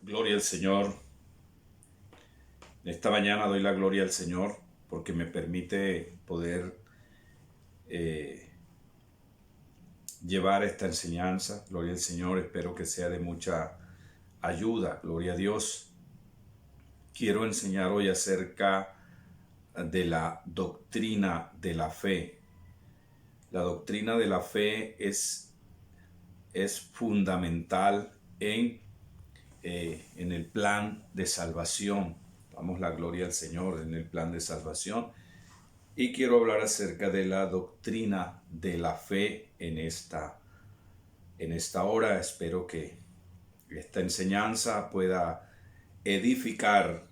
Gloria al Señor. Esta mañana doy la gloria al Señor porque me permite poder eh, llevar esta enseñanza. Gloria al Señor. Espero que sea de mucha ayuda. Gloria a Dios. Quiero enseñar hoy acerca de la doctrina de la fe. La doctrina de la fe es fundamental en el plan de salvación. Damos la gloria al Señor en el plan de salvación. Y quiero hablar acerca de la doctrina de la fe en esta hora. Espero que esta enseñanza pueda edificar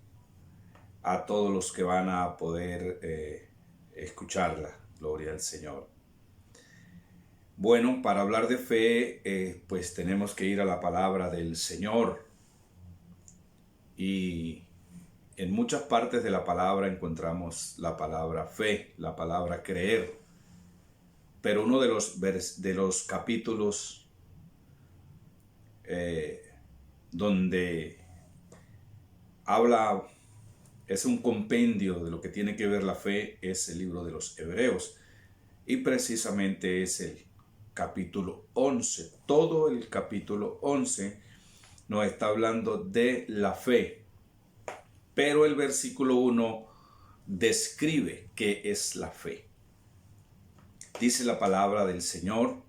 a todos los que van a poder escucharla. Gloria al Señor. Bueno, para hablar de fe, pues tenemos que ir a la palabra del Señor. Y en muchas partes de la palabra encontramos la palabra fe, la palabra creer. Pero uno de los capítulos donde habla, es un compendio de lo que tiene que ver la fe, es el libro de los Hebreos. Y precisamente es el capítulo 11. Todo el capítulo 11 nos está hablando de la fe. Pero el versículo 1 describe qué es la fe. Dice la palabra del Señor: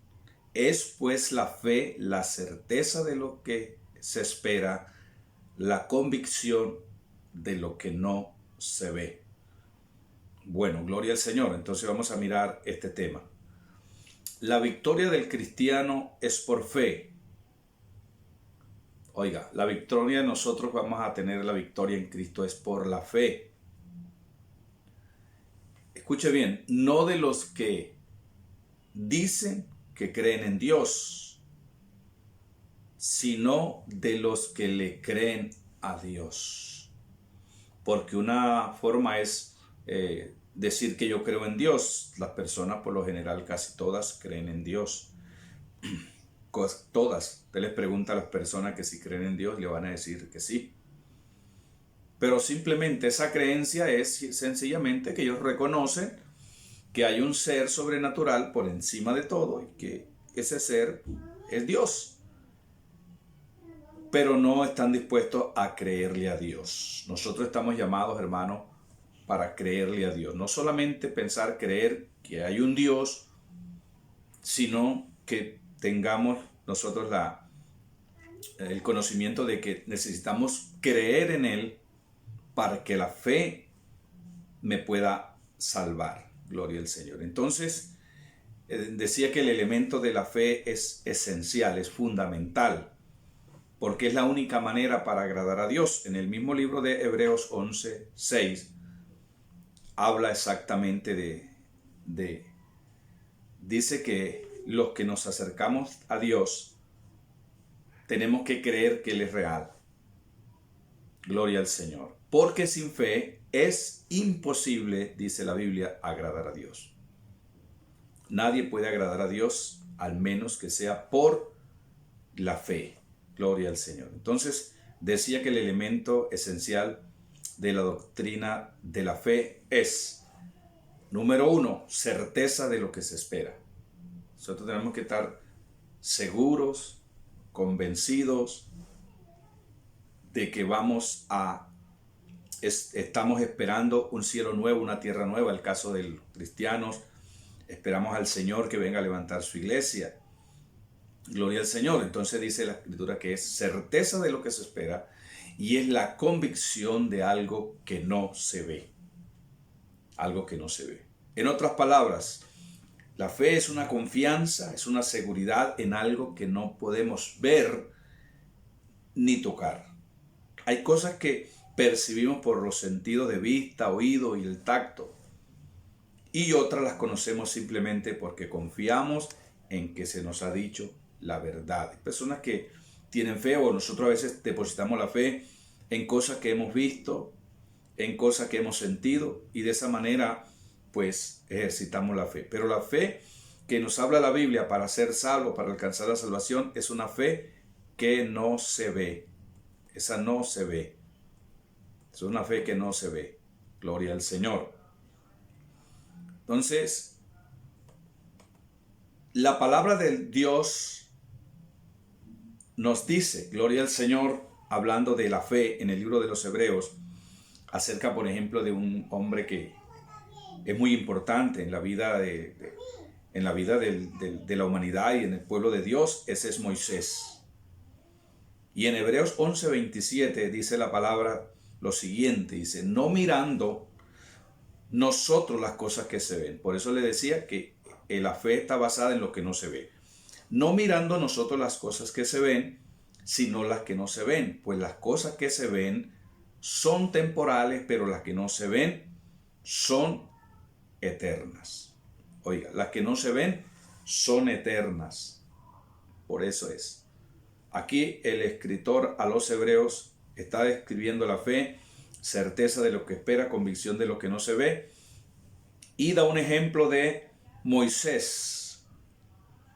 es pues la fe la certeza de lo que se espera, la convicción de lo que no se ve. Bueno, gloria al Señor. Entonces vamos a mirar este tema. La victoria del cristiano es por fe. Oiga, la victoria nosotros vamos a tener la victoria en Cristo es por la fe. Escuche bien, no de los que dicen que creen en Dios, sino de los que le creen a Dios. Porque una forma es decir que yo creo en Dios. Las personas por lo general casi todas creen en Dios. Todas. Usted les pregunta a las personas que si creen en Dios, le van a decir que sí. Pero simplemente esa creencia es sencillamente que ellos reconocen que hay un ser sobrenatural por encima de todo y que ese ser es Dios. Pero no están dispuestos a creerle a Dios. Nosotros estamos llamados, hermanos, para creerle a Dios. No solamente pensar, creer que hay un Dios, sino que tengamos nosotros el conocimiento de que necesitamos creer en Él para que la fe me pueda salvar. Gloria al Señor. Entonces, decía que el elemento de la fe es esencial, es fundamental, porque es la única manera para agradar a Dios. En el mismo libro de Hebreos 11:6 habla exactamente dice que los que nos acercamos a Dios tenemos que creer que Él es real. Gloria al Señor. Porque sin fe es imposible, dice la Biblia, agradar a Dios. Nadie puede agradar a Dios al menos que sea por la fe. Gloria al Señor. Entonces, decía que el elemento esencial de la doctrina de la fe es, número 1, certeza de lo que se espera. Nosotros tenemos que estar seguros, convencidos de que estamos esperando un cielo nuevo, una tierra nueva. El caso de los cristianos, esperamos al Señor que venga a levantar su iglesia. Gloria al Señor. Entonces dice la Escritura que es certeza de lo que se espera y es la convicción de algo que no se ve. Algo que no se ve. En otras palabras, la fe es una confianza, es una seguridad en algo que no podemos ver ni tocar. Hay cosas que percibimos por los sentidos de vista, oído y el tacto. Y otras las conocemos simplemente porque confiamos en que se nos ha dicho la verdad. Hay personas que tienen fe, o nosotros a veces depositamos la fe en cosas que hemos visto, en cosas que hemos sentido, y de esa manera pues ejercitamos la fe. Pero la fe que nos habla la Biblia para ser salvo, para alcanzar la salvación, es una fe que no se ve. esa no se ve. Es una fe que no se ve. Gloria al Señor. Entonces, la palabra del Dios nos dice, gloria al Señor, hablando de la fe en el libro de los Hebreos, acerca, por ejemplo, de un hombre que es muy importante en la vida de la humanidad y en el pueblo de Dios. Ese es Moisés. Y en Hebreos 11:27 dice la palabra lo siguiente, dice, no mirando nosotros las cosas que se ven. Por eso le decía que la fe está basada en lo que no se ve. No mirando nosotros las cosas que se ven, sino las que no se ven. Pues las cosas que se ven son temporales, pero las que no se ven son eternas. Oiga, las que no se ven son eternas. Por eso es. Aquí el escritor a los Hebreos está describiendo la fe, certeza de lo que espera, convicción de lo que no se ve, y da un ejemplo de Moisés.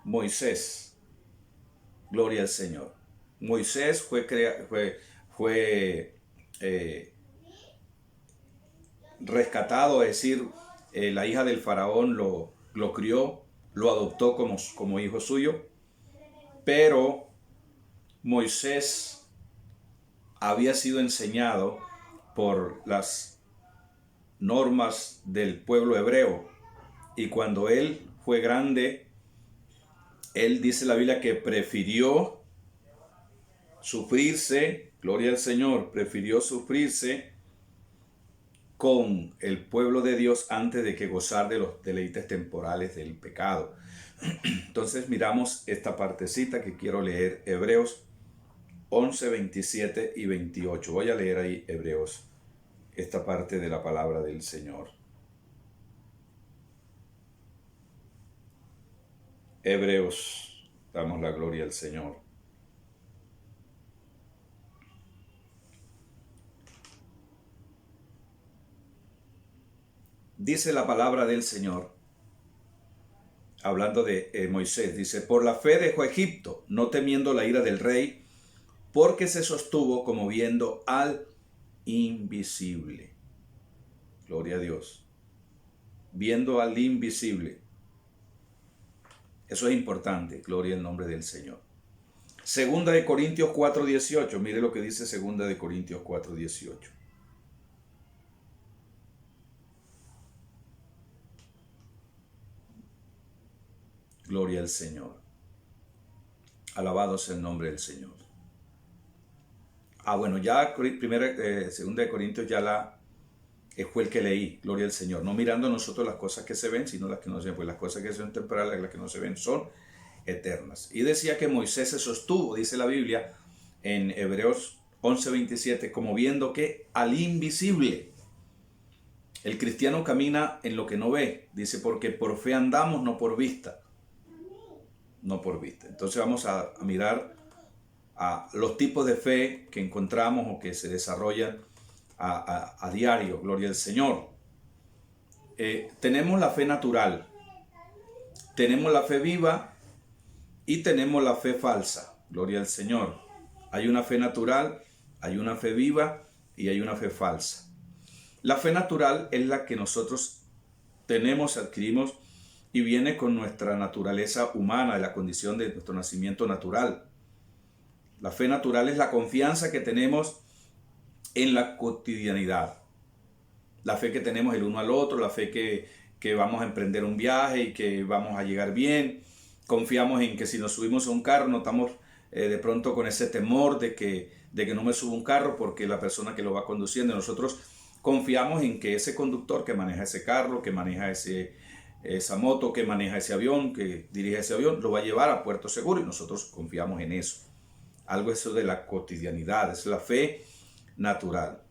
Moisés, gloria al Señor. Moisés fue rescatado, es decir, la hija del faraón lo crió, lo adoptó como hijo suyo, pero Moisés había sido enseñado por las normas del pueblo hebreo, y cuando él fue grande, él dice la Biblia que prefirió sufrirse, gloria al Señor, prefirió sufrirse con el pueblo de Dios antes de que gozar de los deleites temporales del pecado. Entonces miramos esta partecita que quiero leer, Hebreos 11, 27 y 28. Voy a leer ahí Hebreos, esta parte de la palabra del Señor. Hebreos, damos la gloria al Señor. Dice la palabra del Señor, hablando de Moisés, dice, por la fe dejó Egipto, no temiendo la ira del rey, porque se sostuvo como viendo al invisible. Gloria a Dios. Viendo al invisible. Eso es importante. Gloria al nombre del Señor. Segunda de Corintios 4:18. Mire lo que dice Segunda de Corintios 4:18. Gloria al Señor. Alabado sea el nombre del Señor. Bueno, ya Segunda de Corintios ya fue el que leí, gloria al Señor. No mirando nosotros las cosas que se ven, sino las que no se ven, pues las cosas que son temporales, las que no se ven son eternas. Y decía que Moisés se sostuvo, dice la Biblia en Hebreos 11:27, como viendo que al invisible. El cristiano camina en lo que no ve, dice, porque por fe andamos, no por vista. No por vista. Entonces vamos a mirar a los tipos de fe que encontramos o que se desarrollan a diario, gloria al Señor. Tenemos la fe natural, tenemos la fe viva y tenemos la fe falsa, gloria al Señor. Hay una fe natural, hay una fe viva y hay una fe falsa. La fe natural es la que nosotros tenemos, adquirimos y viene con nuestra naturaleza humana, la condición de nuestro nacimiento natural. La fe natural es la confianza que tenemos en la cotidianidad. La fe que tenemos el uno al otro, la fe que vamos a emprender un viaje y que vamos a llegar bien. Confiamos en que si nos subimos a un carro no estamos de pronto con ese temor de que no me suba un carro porque la persona que lo va conduciendo. Nosotros confiamos en que ese conductor que maneja ese carro, que maneja esa moto, que maneja ese avión, que dirige ese avión, lo va a llevar a puerto seguro y nosotros confiamos en eso. Algo eso de la cotidianidad, es la fe natural.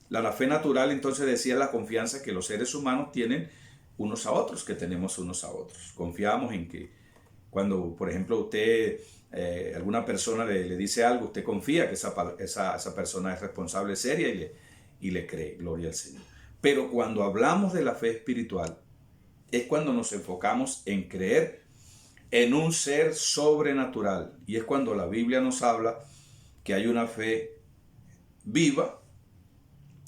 La fe natural entonces decía la confianza que los seres humanos tienen unos a otros, que tenemos unos a otros. Confiamos en que cuando, por ejemplo, usted, alguna persona le dice algo, usted confía que esa persona es responsable, seria y le cree, gloria al Señor. Pero cuando hablamos de la fe espiritual, es cuando nos enfocamos en creer en un ser sobrenatural. Y es cuando la Biblia nos habla que hay una fe viva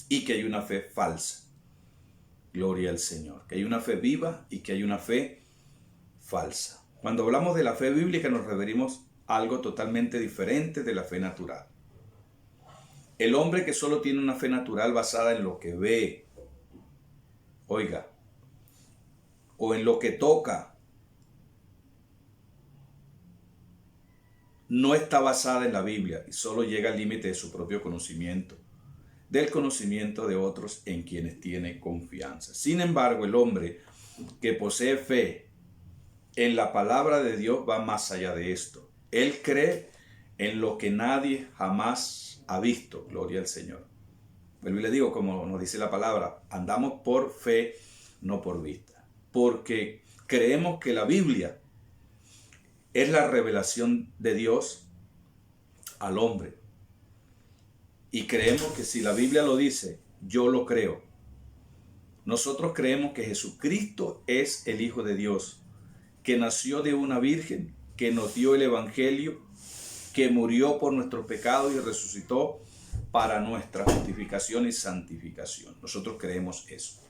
y que hay una fe falsa. Gloria al Señor. Que hay una fe viva y que hay una fe falsa. Cuando hablamos de la fe bíblica nos referimos a algo totalmente diferente de la fe natural. El hombre que solo tiene una fe natural basada en lo que ve, oiga, o en lo que toca, no está basada en la Biblia y solo llega al límite de su propio conocimiento, del conocimiento de otros en quienes tiene confianza. Sin embargo, el hombre que posee fe en la palabra de Dios va más allá de esto. Él cree en lo que nadie jamás ha visto. Gloria al Señor. Vuelvo y le digo, como nos dice la palabra, andamos por fe, no por vista. Porque creemos que la Biblia es la revelación de Dios al hombre. Y creemos que si la Biblia lo dice, yo lo creo. Nosotros creemos que Jesucristo es el Hijo de Dios, que nació de una virgen, que nos dio el Evangelio, que murió por nuestros pecados y resucitó para nuestra justificación y santificación. Nosotros creemos eso.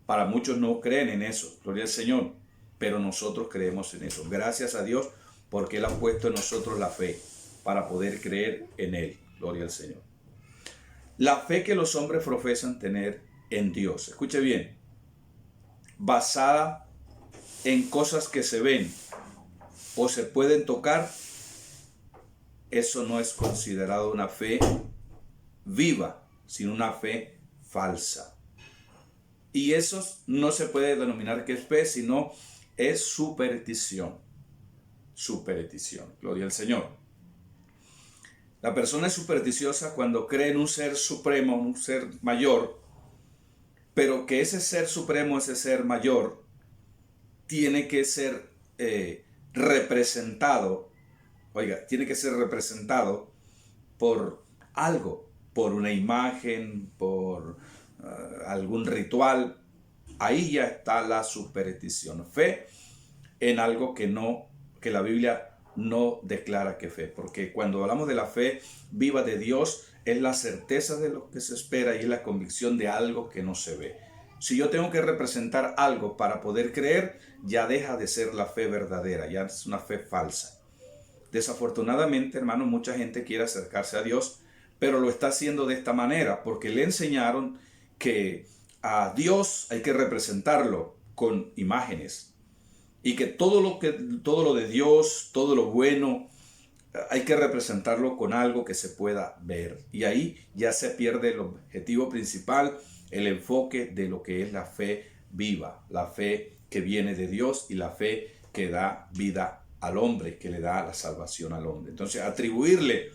Para muchos no creen en eso, gloria al Señor, pero nosotros creemos en eso. Gracias a Dios porque Él ha puesto en nosotros la fe para poder creer en Él. Gloria al Señor. La fe que los hombres profesan tener en Dios, escuche bien, basada en cosas que se ven o se pueden tocar, eso no es considerado una fe viva, sino una fe falsa. Y eso no se puede denominar que es fe, sino es superstición. Superstición. Gloria al Señor. La persona es supersticiosa cuando cree en un ser supremo, un ser mayor, pero que ese ser supremo, ese ser mayor, tiene que ser representado, tiene que ser representado por algo, por una imagen, por algún ritual. Ahí ya está la superstición. Fe en algo que la Biblia no declara que fe, porque cuando hablamos de la fe viva de Dios, es la certeza de lo que se espera y es la convicción de algo que no se ve. Si yo tengo que representar algo para poder creer, ya deja de ser la fe verdadera, ya es una fe falsa. Desafortunadamente, hermano, mucha gente quiere acercarse a Dios, pero lo está haciendo de esta manera, porque le enseñaron que a Dios hay que representarlo con imágenes. Y que todo lo de Dios, todo lo bueno, hay que representarlo con algo que se pueda ver. Y ahí ya se pierde el objetivo principal, el enfoque de lo que es la fe viva, la fe que viene de Dios y la fe que da vida al hombre, que le da la salvación al hombre. Entonces, atribuirle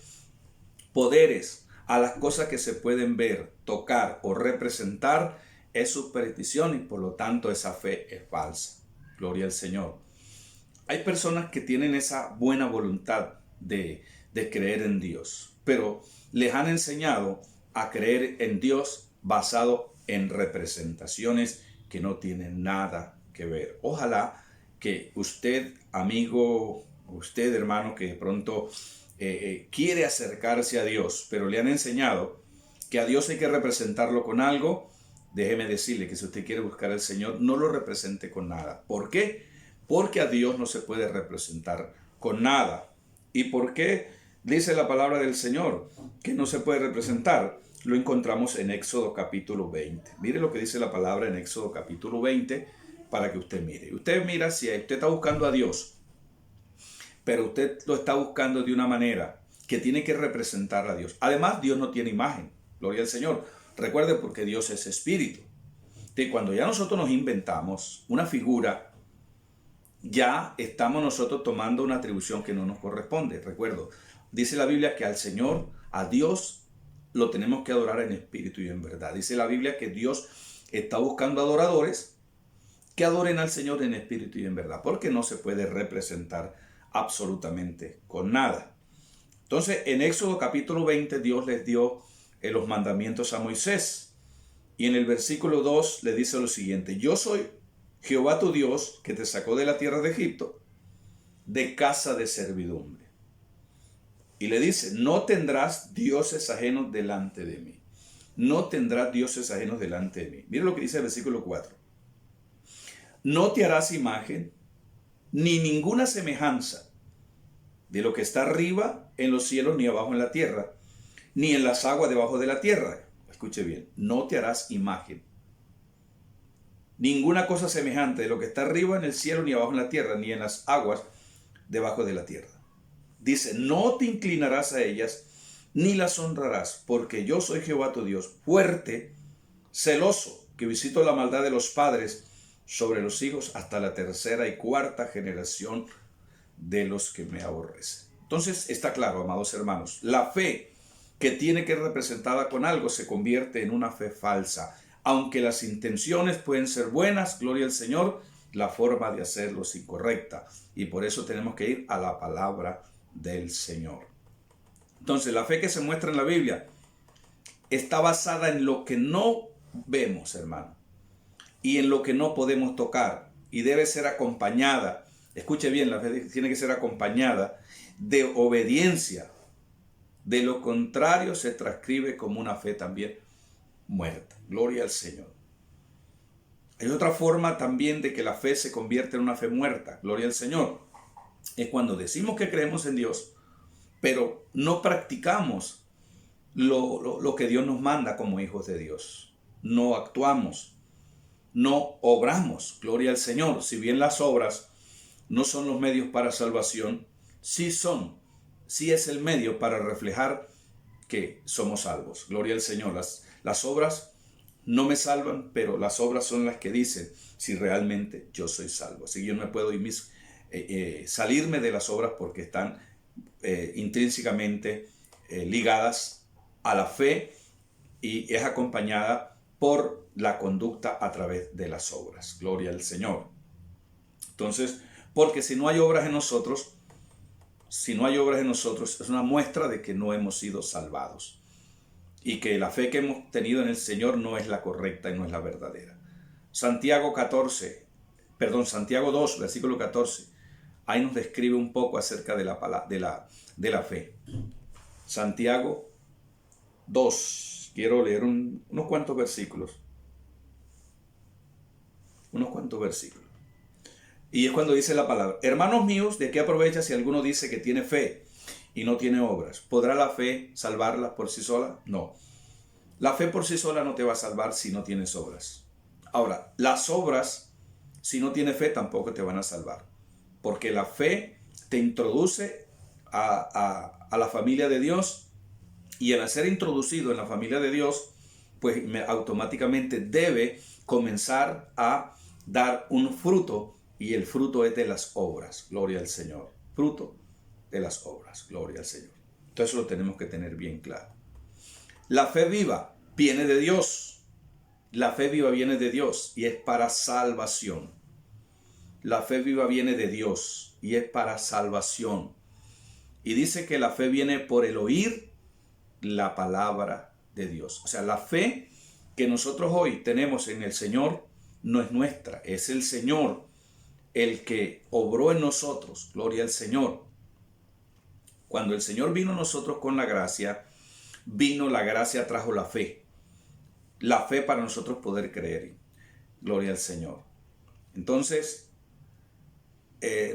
poderes a las cosas que se pueden ver, tocar o representar es superstición y por lo tanto esa fe es falsa. Gloria al Señor. Hay personas que tienen esa buena voluntad de creer en Dios, pero les han enseñado a creer en Dios basado en representaciones que no tienen nada que ver. Ojalá que usted, amigo, usted, hermano, que de pronto quiere acercarse a Dios, pero le han enseñado que a Dios hay que representarlo con algo. Déjeme decirle que si usted quiere buscar al Señor, no lo represente con nada. ¿Por qué? Porque a Dios no se puede representar con nada. ¿Y por qué dice la palabra del Señor que no se puede representar? Lo encontramos en Éxodo capítulo 20. Mire lo que dice la palabra en Éxodo capítulo 20 para que usted mire. Usted mira si usted está buscando a Dios, pero usted lo está buscando de una manera que tiene que representar a Dios. Además, Dios no tiene imagen. Gloria al Señor. Recuerde, porque Dios es espíritu. Y cuando ya nosotros nos inventamos una figura, ya estamos nosotros tomando una atribución que no nos corresponde. Recuerdo, dice la Biblia que al Señor, a Dios, lo tenemos que adorar en espíritu y en verdad. Dice la Biblia que Dios está buscando adoradores que adoren al Señor en espíritu y en verdad, porque no se puede representar absolutamente con nada. Entonces, en Éxodo capítulo 20, Dios les dio los mandamientos a Moisés. Y en el versículo 2 le dice lo siguiente: yo soy Jehová tu Dios, que te sacó de la tierra de Egipto, de casa de servidumbre. Y le dice, no tendrás dioses ajenos delante de mí. No tendrás dioses ajenos delante de mí. Mira lo que dice el versículo 4. No te harás imagen ni ninguna semejanza de lo que está arriba en los cielos, ni abajo en la tierra, ni en las aguas debajo de la tierra. Escuche bien, no te harás imagen. Ninguna cosa semejante de lo que está arriba en el cielo, ni abajo en la tierra, ni en las aguas debajo de la tierra. Dice, no te inclinarás a ellas, ni las honrarás, porque yo soy Jehová tu Dios, fuerte, celoso, que visito la maldad de los padres sobre los hijos hasta la tercera y cuarta generación de los que me aborrecen. Entonces está claro, amados hermanos, la fe que tiene que ser representada con algo se convierte en una fe falsa. Aunque las intenciones pueden ser buenas, gloria al Señor, la forma de hacerlo es incorrecta. Y por eso tenemos que ir a la palabra del Señor. Entonces, la fe que se muestra en la Biblia está basada en lo que no vemos, hermano, y en lo que no podemos tocar. Y debe ser acompañada, escuche bien, la fe tiene que ser acompañada de obediencia. De lo contrario, se transcribe como una fe también muerta. Gloria al Señor. Hay otra forma también de que la fe se convierte en una fe muerta. Gloria al Señor. Es cuando decimos que creemos en Dios, pero no practicamos lo que Dios nos manda como hijos de Dios. No actuamos, no obramos. Gloria al Señor. Si bien las obras no son los medios para salvación, sí es el medio para reflejar que somos salvos. Gloria al Señor. Las obras no me salvan, pero las obras son las que dicen si realmente yo soy salvo. Así que yo no me puedo salirme de las obras porque están intrínsecamente ligadas a la fe y es acompañada por la conducta a través de las obras. Gloria al Señor. Entonces, porque si no hay obras en nosotros, es una muestra de que no hemos sido salvados y que la fe que hemos tenido en el Señor no es la correcta y no es la verdadera. Santiago 2, versículo 14, ahí nos describe un poco acerca de la fe. Santiago 2, quiero leer unos cuantos versículos. Y es cuando dice la palabra: hermanos míos, ¿de qué aprovecha si alguno dice que tiene fe y no tiene obras? ¿Podrá la fe salvarla por sí sola? No. La fe por sí sola no te va a salvar si no tienes obras. Ahora, las obras, si no tienes fe, tampoco te van a salvar. Porque la fe te introduce a la familia de Dios, y al ser introducido en la familia de Dios, pues automáticamente debe comenzar a dar un fruto. Y el fruto es de las obras, gloria al Señor. Fruto de las obras, gloria al Señor. Entonces eso lo tenemos que tener bien claro. La fe viva viene de Dios. La fe viva viene de Dios y es para salvación. La fe viva viene de Dios y es para salvación. Y dice que la fe viene por el oír la palabra de Dios. O sea, la fe que nosotros hoy tenemos en el Señor no es nuestra, es el Señor el que obró en nosotros. Gloria al Señor. Cuando el Señor vino a nosotros con la gracia, la gracia trajo la fe. La fe para nosotros poder creer. Gloria al Señor. Entonces,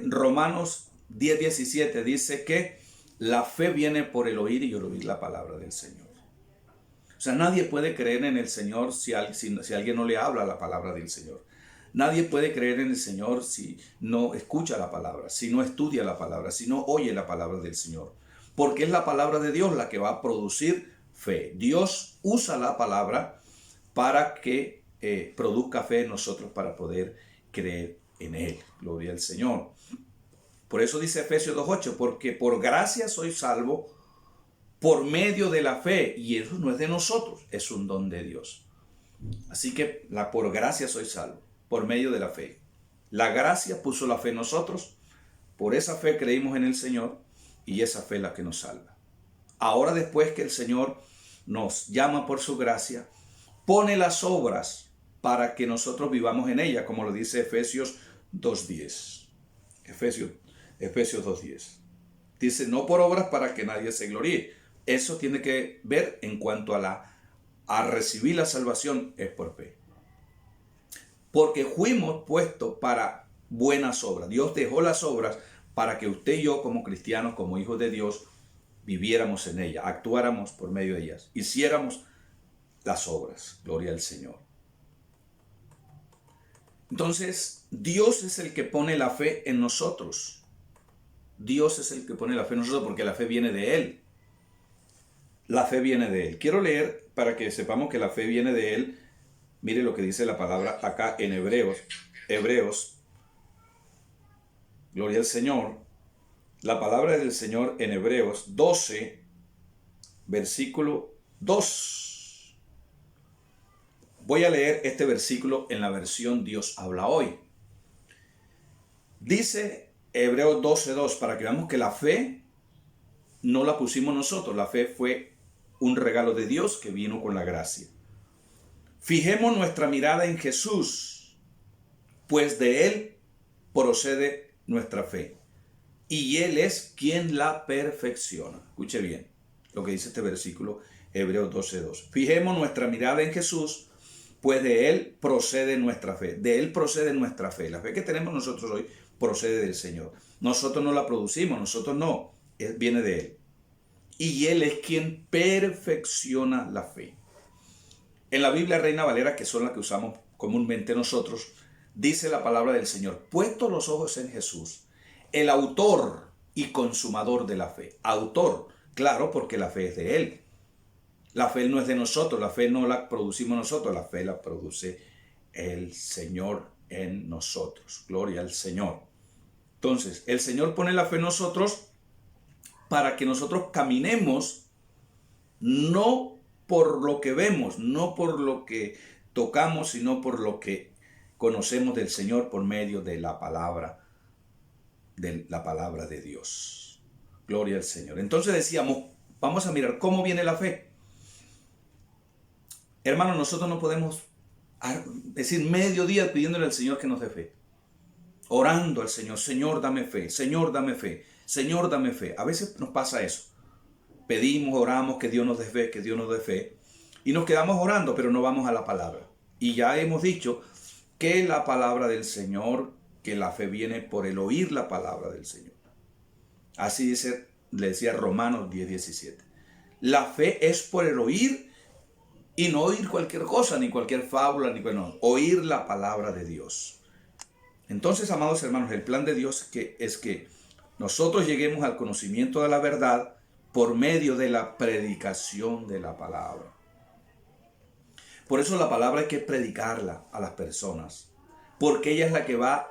Romanos 10:17 dice que la fe viene por el oír y el oír la palabra del Señor. O sea, nadie puede creer en el Señor si alguien no le habla la palabra del Señor. Nadie puede creer en el Señor si no escucha la palabra, si no estudia la palabra, si no oye la palabra del Señor. Porque es la palabra de Dios la que va a producir fe. Dios usa la palabra para que produzca fe en nosotros para poder creer en Él. Gloria al Señor. Por eso dice Efesios 2:8, porque por gracia soy salvo por medio de la fe. Y eso no es de nosotros, es un don de Dios. Así que por gracia soy salvo. Por medio de la fe. La gracia puso la fe en nosotros, por esa fe creímos en el Señor y esa fe es la que nos salva. Ahora, después que el Señor nos llama por su gracia, pone las obras para que nosotros vivamos en ella, como lo dice Efesios 2:10. Efesios 2:10. Dice, no por obras para que nadie se gloríe. Eso tiene que ver en cuanto a recibir la salvación, es por fe. Porque fuimos puestos para buenas obras. Dios dejó las obras para que usted y yo, como cristianos, como hijos de Dios, viviéramos en ellas, actuáramos por medio de ellas, hiciéramos las obras. Gloria al Señor. Entonces, Dios es el que pone la fe en nosotros. Dios es el que pone la fe en nosotros porque la fe viene de Él. La fe viene de Él. Quiero leer para que sepamos que la fe viene de Él. Mire lo que dice la palabra acá en Hebreos. Hebreos. Gloria al Señor. La palabra del Señor en Hebreos 12, versículo 2. Voy a leer este versículo en la versión Dios habla hoy. Dice Hebreos 12:2, para que veamos que la fe no la pusimos nosotros. La fe fue un regalo de Dios que vino con la gracia. Fijemos nuestra mirada en Jesús, pues de Él procede nuestra fe. Y Él es quien la perfecciona. Escuche bien lo que dice este versículo, Hebreos 12:2. Fijemos nuestra mirada en Jesús, pues de Él procede nuestra fe. De Él procede nuestra fe. La fe que tenemos nosotros hoy procede del Señor. Nosotros no la producimos, nosotros no. Viene de Él. Y Él es quien perfecciona la fe. En la Biblia Reina Valera, que son las que usamos comúnmente nosotros, dice la palabra del Señor: puesto los ojos en Jesús, el autor y consumador de la fe. Autor, claro, porque la fe es de Él. La fe no es de nosotros, la fe no la producimos nosotros, la fe la produce el Señor en nosotros. Gloria al Señor. Entonces, el Señor pone la fe en nosotros para que nosotros caminemos no por lo que vemos, no por lo que tocamos, sino por lo que conocemos del Señor por medio de la palabra de Dios. Gloria al Señor. Entonces decíamos, vamos a mirar cómo viene la fe. Hermanos, nosotros no podemos decir medio día pidiéndole al Señor que nos dé fe. Orando al Señor, Señor, dame fe, Señor, dame fe, Señor, dame fe. A veces nos pasa eso. Pedimos, oramos que Dios nos dé fe, que Dios nos dé fe. Y nos quedamos orando, pero no vamos a la palabra. Y ya hemos dicho que la palabra del Señor, que la fe viene por el oír la palabra del Señor. Así dice, le decía Romanos 10:17. La fe es por el oír y no oír cualquier cosa, ni cualquier fábula, no, oír la palabra de Dios. Entonces, amados hermanos, el plan de Dios es que nosotros lleguemos al conocimiento de la verdad por medio de la predicación de la palabra. Por eso la palabra hay que predicarla a las personas, porque ella es la que va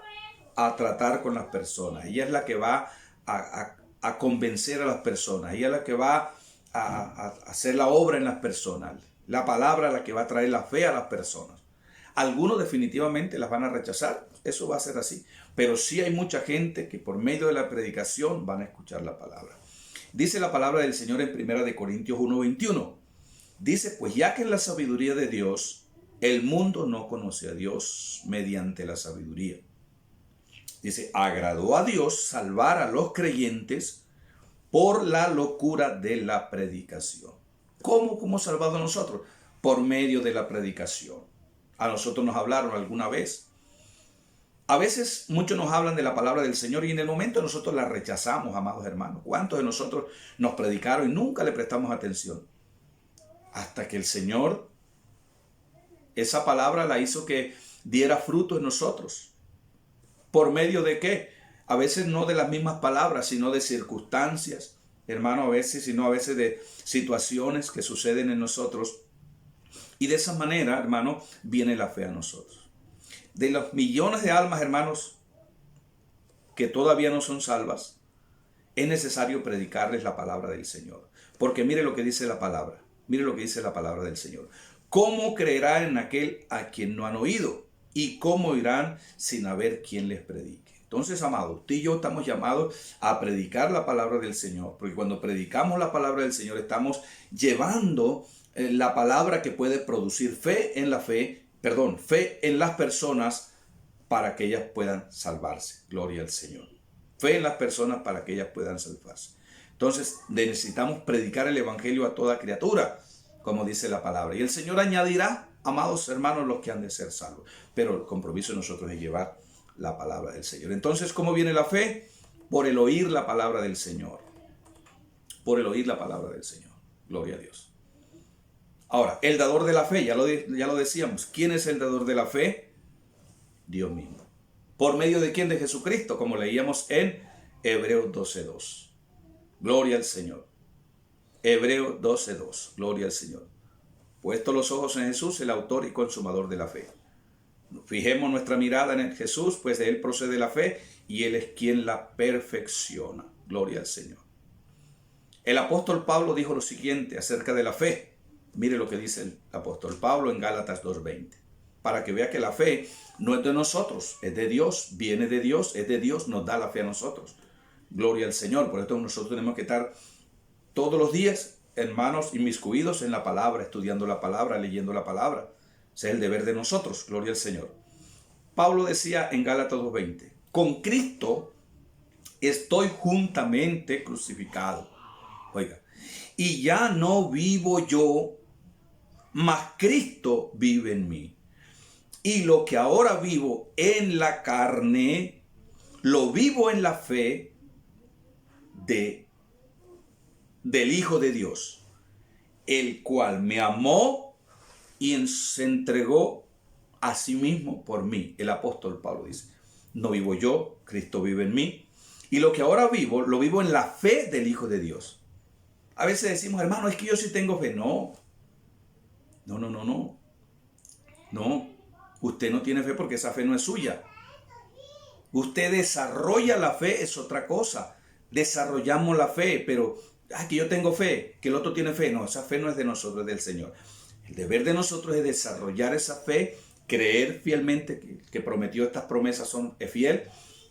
a tratar con las personas, ella es la que va a convencer a las personas, ella es la que va a hacer la obra en las personas. La palabra es la que va a traer la fe a las personas. Algunos definitivamente las van a rechazar, eso va a ser así, pero sí hay mucha gente que por medio de la predicación van a escuchar la palabra. Dice la palabra del Señor en 1 Corintios 1:21. Dice, pues ya que en la sabiduría de Dios, el mundo no conoce a Dios mediante la sabiduría. Dice, agradó a Dios salvar a los creyentes por la locura de la predicación. ¿Cómo hemos salvado a nosotros? Por medio de la predicación. A nosotros nos hablaron alguna vez. A veces muchos nos hablan de la palabra del Señor y en el momento nosotros la rechazamos, amados hermanos. ¿Cuántos de nosotros nos predicaron y nunca le prestamos atención? Hasta que el Señor, esa palabra la hizo que diera fruto en nosotros. ¿Por medio de qué? A veces no de las mismas palabras, sino de circunstancias, hermano, a veces, sino a veces de situaciones que suceden en nosotros. Y de esa manera, hermano, viene la fe a nosotros. De los millones de almas, hermanos, que todavía no son salvas, es necesario predicarles la palabra del Señor. Porque mire lo que dice la palabra. Mire lo que dice la palabra del Señor. ¿Cómo creerán en aquel a quien no han oído? ¿Y cómo irán sin haber quien les predique? Entonces, amado, usted y yo estamos llamados a predicar la palabra del Señor. Porque cuando predicamos la palabra del Señor, estamos llevando la palabra que puede producir fe en las personas para que ellas puedan salvarse. Gloria al Señor. Fe en las personas para que ellas puedan salvarse. Entonces necesitamos predicar el evangelio a toda criatura, como dice la palabra. Y el Señor añadirá, amados hermanos, los que han de ser salvos. Pero el compromiso de nosotros es llevar la palabra del Señor. Entonces, ¿cómo viene la fe? Por el oír la palabra del Señor. Por el oír la palabra del Señor. Gloria a Dios. Ahora, el dador de la fe, ya lo decíamos. ¿Quién es el dador de la fe? Dios mismo. ¿Por medio de quién? De Jesucristo, como leíamos en Hebreos 12:2. Gloria al Señor. Hebreos 12:2. Gloria al Señor. Puesto los ojos en Jesús, el autor y consumador de la fe. Fijemos nuestra mirada en Jesús, pues de Él procede la fe y Él es quien la perfecciona. Gloria al Señor. El apóstol Pablo dijo lo siguiente acerca de la fe. Mire lo que dice el apóstol Pablo en Gálatas 2:20. Para que vea que la fe no es de nosotros, es de Dios, viene de Dios, es de Dios, nos da la fe a nosotros. Gloria al Señor. Por esto nosotros tenemos que estar todos los días, hermanos, inmiscuidos en la palabra, estudiando la palabra, leyendo la palabra. Ese es el deber de nosotros. Gloria al Señor. Pablo decía en Gálatas 2:20, con Cristo estoy juntamente crucificado. Oiga, y ya no vivo yo, mas Cristo vive en mí. Y lo que ahora vivo en la carne, lo vivo en la fe del Hijo de Dios, el cual me amó y se entregó a sí mismo por mí. El apóstol Pablo dice, no vivo yo, Cristo vive en mí. Y lo que ahora vivo, lo vivo en la fe del Hijo de Dios. A veces decimos, hermano, es que yo sí tengo fe. No. No. Usted no tiene fe porque esa fe no es suya. Usted desarrolla la fe, es otra cosa. Desarrollamos la fe, pero que yo tengo fe, que el otro tiene fe. No, esa fe no es de nosotros, es del Señor. El deber de nosotros es desarrollar esa fe, creer fielmente que prometió estas promesas, es fiel.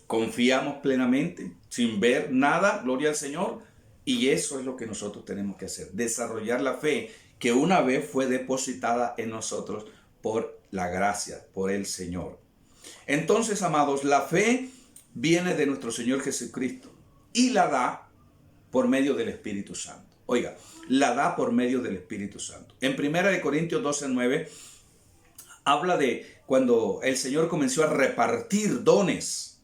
Confiamos plenamente, sin ver nada, gloria al Señor. Y eso es lo que nosotros tenemos que hacer, desarrollar la fe que una vez fue depositada en nosotros por la gracia, por el Señor. Entonces, amados, la fe viene de nuestro Señor Jesucristo y la da por medio del Espíritu Santo. Oiga, la da por medio del Espíritu Santo. En 1 Corintios 12:9 habla de cuando el Señor comenzó a repartir dones,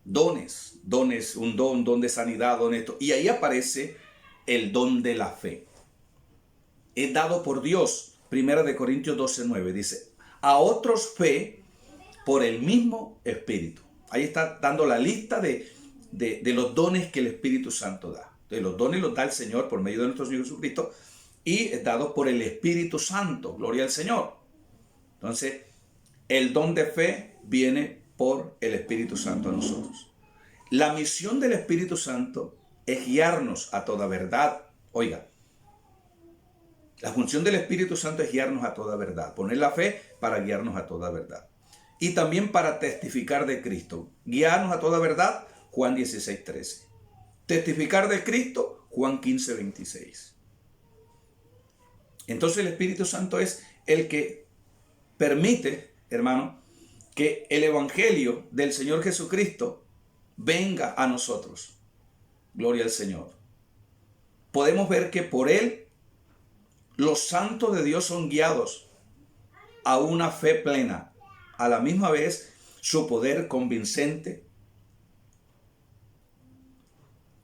un don de sanidad, don esto. Y ahí aparece el don de la fe. Es dado por Dios. 1 Corintios 12:9 dice, a otros fe por el mismo Espíritu. Ahí está dando la lista de los dones que el Espíritu Santo da. Entonces, los dones los da el Señor por medio de nuestro Señor Jesucristo y es dado por el Espíritu Santo. Gloria al Señor. Entonces, el don de fe viene por el Espíritu Santo a nosotros. La misión del Espíritu Santo es guiarnos a toda verdad. Oiga, la función del Espíritu Santo es guiarnos a toda verdad. Poner la fe para guiarnos a toda verdad. Y también para testificar de Cristo. Guiarnos a toda verdad, Juan 16:13. Testificar de Cristo, Juan 15:26. Entonces el Espíritu Santo es el que permite, hermano, que el Evangelio del Señor Jesucristo venga a nosotros. Gloria al Señor. Podemos ver que por Él los santos de Dios son guiados a una fe plena. A la misma vez, su poder convincente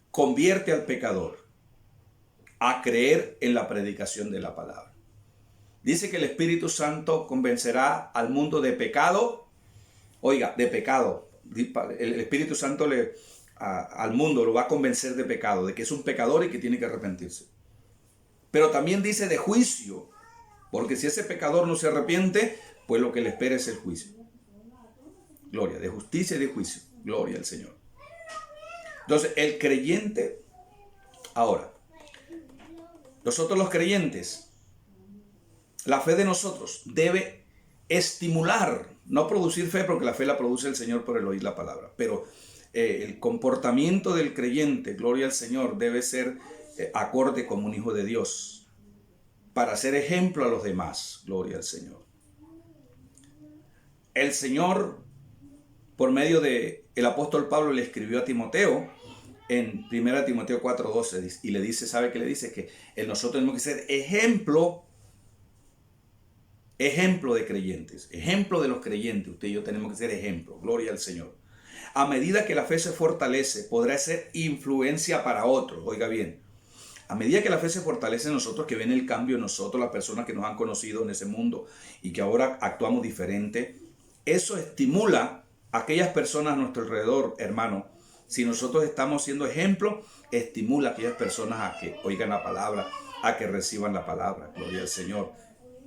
convierte al pecador a creer en la predicación de la palabra. Dice que el Espíritu Santo convencerá al mundo de pecado. Oiga, de pecado. El Espíritu Santo al mundo lo va a convencer de pecado, de que es un pecador y que tiene que arrepentirse. Pero también dice de juicio, porque si ese pecador no se arrepiente, pues lo que le espera es el juicio. Gloria, de justicia y de juicio. Gloria al Señor. Entonces, el creyente, ahora, nosotros los creyentes, la fe de nosotros debe estimular, no producir fe, porque la fe la produce el Señor por el oír la palabra, pero el comportamiento del creyente, gloria al Señor, debe ser acorde como un hijo de Dios, para ser ejemplo a los demás, gloria al Señor. El Señor, por medio de el apóstol Pablo, le escribió a Timoteo en 1 Timoteo 4:12 y le dice, ¿sabe qué le dice? Que nosotros tenemos que ser ejemplo de creyentes, ejemplo de los creyentes. Usted y yo tenemos que ser ejemplo, gloria al Señor. A medida que la fe se fortalece, podrá ser influencia para otros. Oiga bien, a medida que la fe se fortalece en nosotros, que ven el cambio en nosotros, las personas que nos han conocido en ese mundo y que ahora actuamos diferente, eso estimula a aquellas personas a nuestro alrededor, hermano. Si nosotros estamos siendo ejemplo, estimula a aquellas personas a que oigan la palabra, a que reciban la palabra. Gloria al Señor.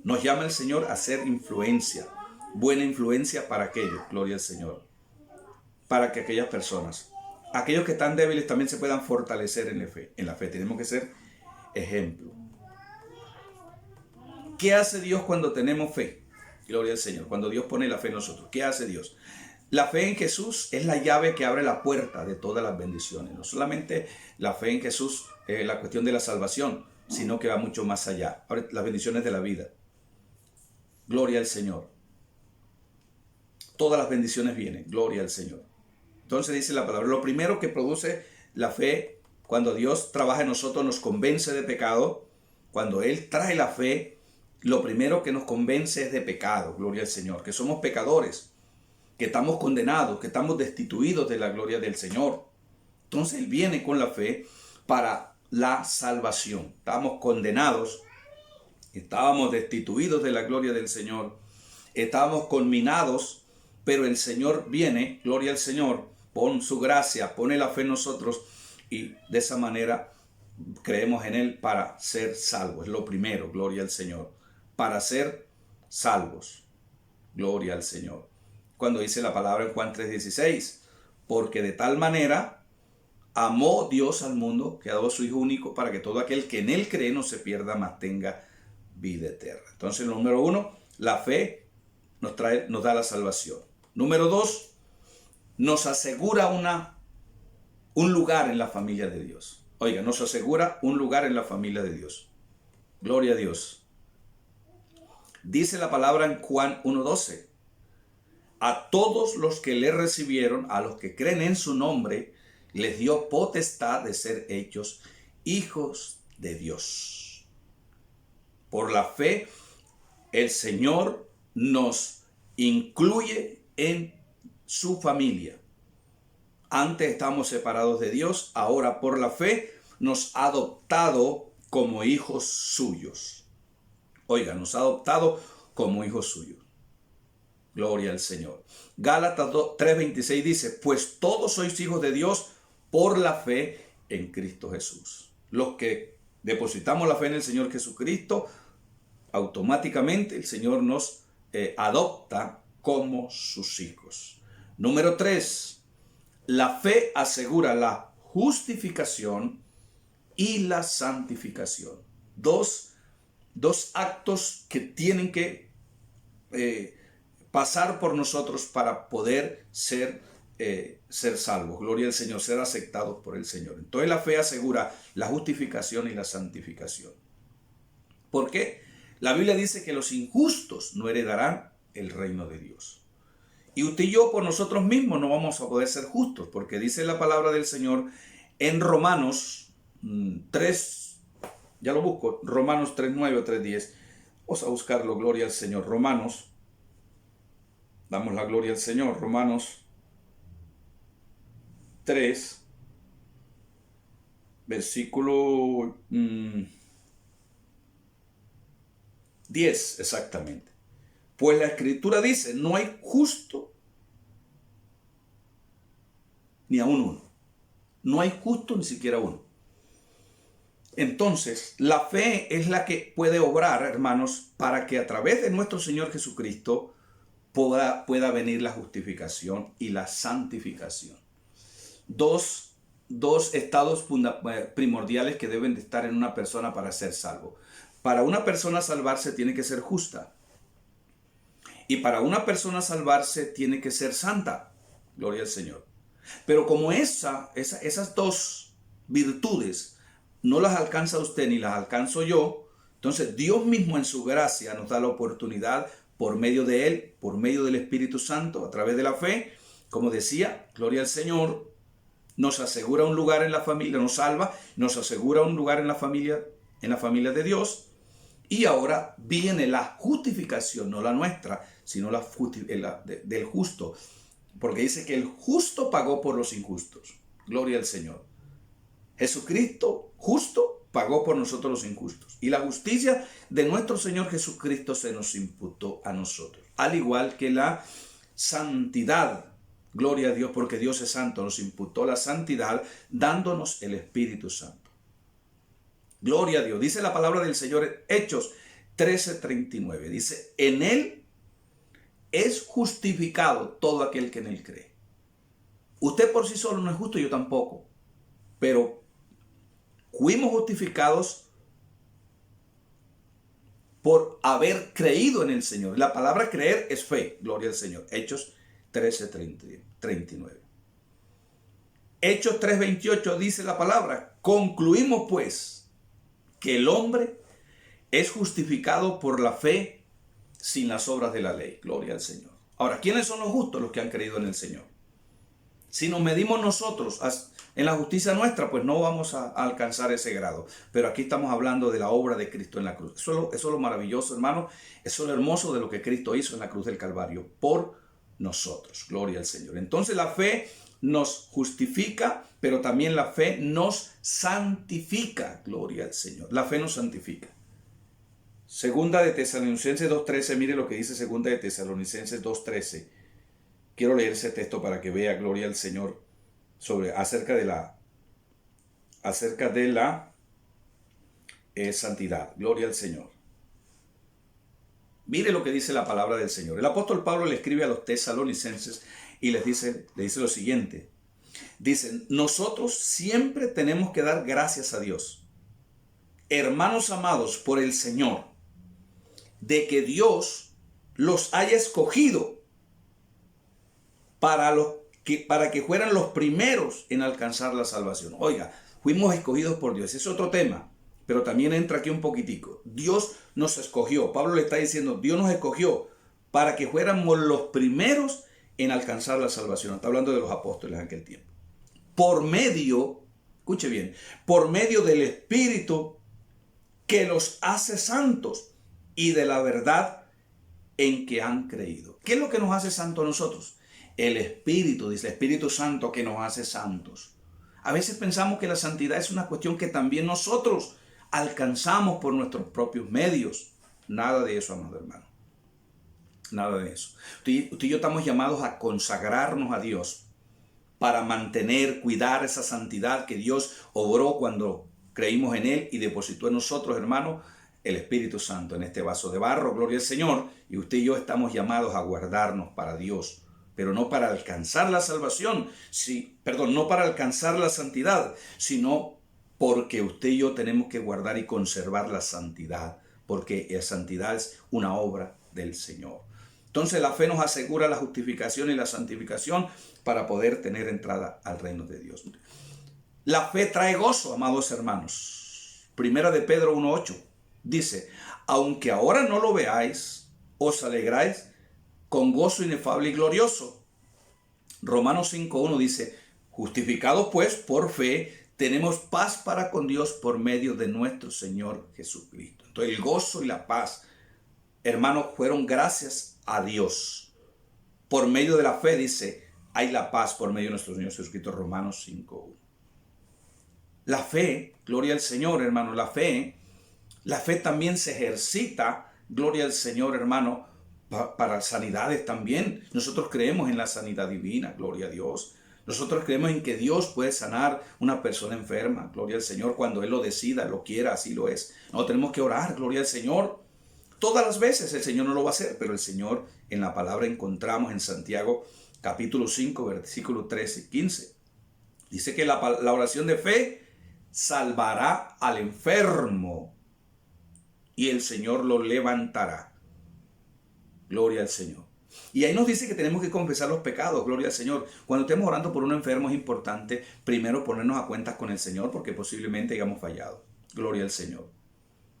Nos llama el Señor a ser influencia, buena influencia para aquellos, gloria al Señor. Para que aquellas personas, aquellos que están débiles también se puedan fortalecer en la fe. En la fe tenemos que ser ejemplo. ¿Qué hace Dios cuando tenemos fe? Gloria al Señor. Cuando Dios pone la fe en nosotros, ¿qué hace Dios? La fe en Jesús es la llave que abre la puerta de todas las bendiciones. No solamente la fe en Jesús es la cuestión de la salvación, sino que va mucho más allá. Abre las bendiciones de la vida. Gloria al Señor. Todas las bendiciones vienen. Gloria al Señor. Entonces dice la palabra, lo primero que produce la fe, cuando Dios trabaja en nosotros, nos convence de pecado. Cuando Él trae la fe, lo primero que nos convence es de pecado. Gloria al Señor. Que somos pecadores, que estamos condenados, que estamos destituidos de la gloria del Señor. Entonces Él viene con la fe para la salvación. Estábamos condenados, estábamos destituidos de la gloria del Señor, estábamos conminados, pero el Señor viene, gloria al Señor, pone su gracia, pone la fe en nosotros y de esa manera creemos en Él para ser salvos. Es lo primero, gloria al Señor, para ser salvos. Gloria al Señor. Cuando dice la palabra en Juan 3:16, porque de tal manera amó Dios al mundo que ha dado a su Hijo único para que todo aquel que en Él cree no se pierda, mas tenga vida eterna. Entonces, número 1, la fe nos da la salvación. Número 2, nos asegura un lugar en la familia de Dios. Oiga, nos asegura un lugar en la familia de Dios. Gloria a Dios. Dice la palabra en Juan 1:12. A todos los que le recibieron, a los que creen en su nombre, les dio potestad de ser hechos hijos de Dios. Por la fe, el Señor nos incluye en su familia. Antes estábamos separados de Dios, ahora por la fe nos ha adoptado como hijos suyos. Oiga, nos ha adoptado como hijos suyos. Gloria al Señor. Gálatas 3:26 dice, pues todos sois hijos de Dios por la fe en Cristo Jesús. Los que depositamos la fe en el Señor Jesucristo, automáticamente el Señor nos adopta como sus hijos. Número 3, la fe asegura la justificación y la santificación. Dos actos que tienen que pasar por nosotros para poder ser salvos. Gloria al Señor, ser aceptados por el Señor. Entonces la fe asegura la justificación y la santificación. ¿Por qué? La Biblia dice que los injustos no heredarán el reino de Dios. Y usted y yo por nosotros mismos no vamos a poder ser justos, porque dice la palabra del Señor en Romanos 3, ya lo busco, Romanos 3:9 o 3:10. Vamos a buscarlo, gloria al Señor. Romanos, damos la gloria al Señor. Romanos 3, versículo 10 exactamente. Pues la Escritura dice, no hay justo ni aún uno. No hay justo ni siquiera uno. Entonces, la fe es la que puede obrar, hermanos, para que a través de nuestro Señor Jesucristo pueda venir la justificación y la santificación. Dos estados primordiales que deben de estar en una persona para ser salvo. Para una persona salvarse tiene que ser justa. Y para una persona salvarse tiene que ser santa. Gloria al Señor. Pero como esas dos virtudes no las alcanza usted ni las alcanzo yo, entonces Dios mismo en su gracia nos da la oportunidad por medio de Él, por medio del Espíritu Santo, a través de la fe, como decía, gloria al Señor, nos asegura un lugar en la familia, nos salva, nos asegura un lugar en la familia de Dios. Y ahora viene la justificación, no la nuestra, sino del justo. Porque dice que el justo pagó por los injustos. Gloria al Señor. Jesucristo, justo, pagó por nosotros los injustos. Y la justicia de nuestro Señor Jesucristo se nos imputó a nosotros. Al igual que la santidad. Gloria a Dios, porque Dios es santo. Nos imputó la santidad dándonos el Espíritu Santo. Gloria a Dios. Dice la palabra del Señor en Hechos 13:39. Dice, en Él es justificado todo aquel que en Él cree. Usted por sí solo no es justo, yo tampoco. Pero fuimos justificados por haber creído en el Señor. La palabra creer es fe. Gloria al Señor. Hechos 13:39. Hechos 3:28 dice la palabra, concluimos pues que el hombre es justificado por la fe sin las obras de la ley. Gloria al Señor. Ahora, ¿quiénes son los justos? Los que han creído en el Señor. Si nos medimos nosotros en la justicia nuestra, pues no vamos a alcanzar ese grado. Pero aquí estamos hablando de la obra de Cristo en la cruz. Eso es lo maravilloso, hermano. Eso es lo hermoso de lo que Cristo hizo en la cruz del Calvario por nosotros. Gloria al Señor. Entonces la fe nos justifica, pero también la fe nos santifica. Gloria al Señor. La fe nos santifica. Segunda de Tesalonicenses 2:13. Mire lo que dice Segunda de Tesalonicenses 2:13. Quiero leer ese texto para que vea, gloria al Señor, acerca de la santidad. Gloria al Señor. Mire lo que dice la palabra del Señor. El apóstol Pablo le escribe a los tesalonicenses y le dice lo siguiente. Dicen, nosotros siempre tenemos que dar gracias a Dios, hermanos amados por el Señor, de que Dios los haya escogido para que fueran los primeros en alcanzar la salvación. Oiga, fuimos escogidos por Dios. Es otro tema, pero también entra aquí un poquitico. Dios nos escogió. Pablo le está diciendo, Dios nos escogió para que fuéramos los primeros en alcanzar la salvación. Está hablando de los apóstoles en aquel tiempo. Por medio, escuche bien, por medio del Espíritu que los hace santos y de la verdad en que han creído. ¿Qué es lo que nos hace santos a nosotros? El Espíritu, dice el Espíritu Santo, que nos hace santos. A veces pensamos que la santidad es una cuestión que también nosotros alcanzamos por nuestros propios medios. Nada de eso, amado hermano. Nada de eso. Usted y yo estamos llamados a consagrarnos a Dios para mantener, cuidar esa santidad que Dios obró cuando creímos en Él y depositó en nosotros, hermano, el Espíritu Santo en este vaso de barro. Gloria al Señor. Y usted y yo estamos llamados a guardarnos para Dios, pero no para alcanzar la salvación, no para alcanzar la santidad, sino porque usted y yo tenemos que guardar y conservar la santidad, porque la santidad es una obra del Señor. Entonces la fe nos asegura la justificación y la santificación para poder tener entrada al reino de Dios. La fe trae gozo, amados hermanos. Primera de Pedro 1:8 dice, aunque ahora no lo veáis, os alegráis con gozo inefable y glorioso. Romanos 5:1 dice, justificados pues por fe, tenemos paz para con Dios por medio de nuestro Señor Jesucristo. Entonces el gozo y la paz, hermanos, fueron gracias a Dios. Por medio de la fe, dice, hay la paz por medio de nuestro Señor Jesucristo. Romanos 5:1. La fe, gloria al Señor, hermano, la fe también se ejercita, gloria al Señor, hermano, para sanidades también. Nosotros creemos en la sanidad divina, gloria a Dios. Nosotros creemos en que Dios puede sanar una persona enferma, gloria al Señor, cuando Él lo decida, lo quiera, así lo es. No tenemos que orar, gloria al Señor. Todas las veces el Señor no lo va a hacer, pero el Señor en la palabra encontramos en Santiago capítulo 5, versículos 13 y 15. Dice que la oración de fe salvará al enfermo y el Señor lo levantará. Gloria al Señor. Y ahí nos dice que tenemos que confesar los pecados, gloria al Señor. Cuando estemos orando por un enfermo es importante primero ponernos a cuentas con el Señor porque posiblemente hayamos fallado. Gloria al Señor.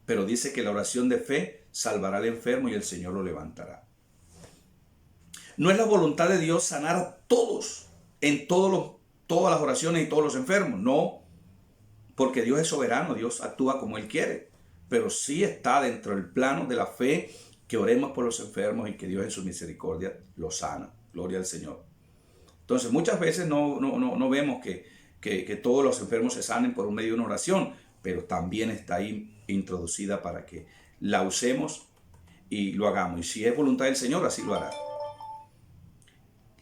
Pero dice que la oración de fe salvará al enfermo y el Señor lo levantará. No es la voluntad de Dios sanar a todos en todos los todas las oraciones y todos los enfermos. No, porque Dios es soberano, Dios actúa como Él quiere. Pero sí está dentro del plano de la fe que oremos por los enfermos y que Dios en su misericordia los sana. Gloria al Señor. Entonces muchas veces no vemos que todos los enfermos se sanen por un medio de una oración, pero también está ahí introducida para que la usemos y lo hagamos. Y si es voluntad del Señor, así lo hará.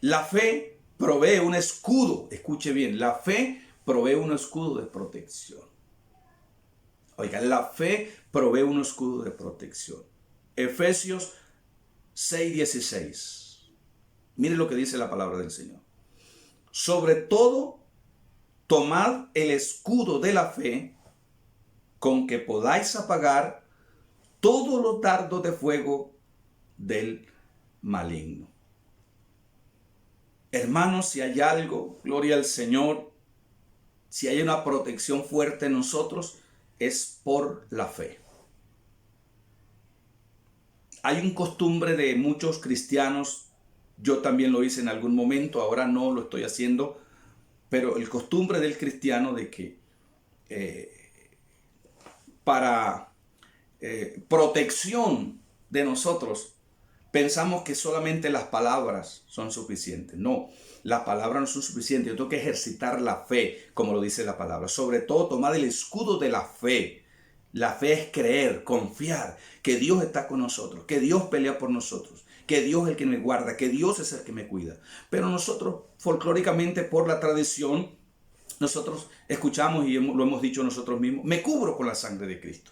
La fe provee un escudo. Escuche bien, la fe provee un escudo de protección. Oiga, la fe provee un escudo de protección. Efesios 6:16. Mire lo que dice la palabra del Señor. Sobre todo, tomad el escudo de la fe, con que podáis apagar todos los dardos de fuego del maligno. Hermanos, si hay algo, gloria al Señor, si hay una protección fuerte en nosotros, es por la fe. Hay un costumbre de muchos cristianos, yo también lo hice en algún momento, ahora no lo estoy haciendo, pero el costumbre del cristiano de que para protección de nosotros pensamos que solamente las palabras son suficientes. No, las palabras no son suficientes. Yo tengo que ejercitar la fe, como lo dice la palabra. Sobre todo, tomar el escudo de la fe. La fe es creer, confiar que Dios está con nosotros, que Dios pelea por nosotros, que Dios es el que me guarda, que Dios es el que me cuida. Pero nosotros, folclóricamente, por la tradición, nosotros escuchamos y lo hemos dicho nosotros mismos, me cubro con la sangre de Cristo.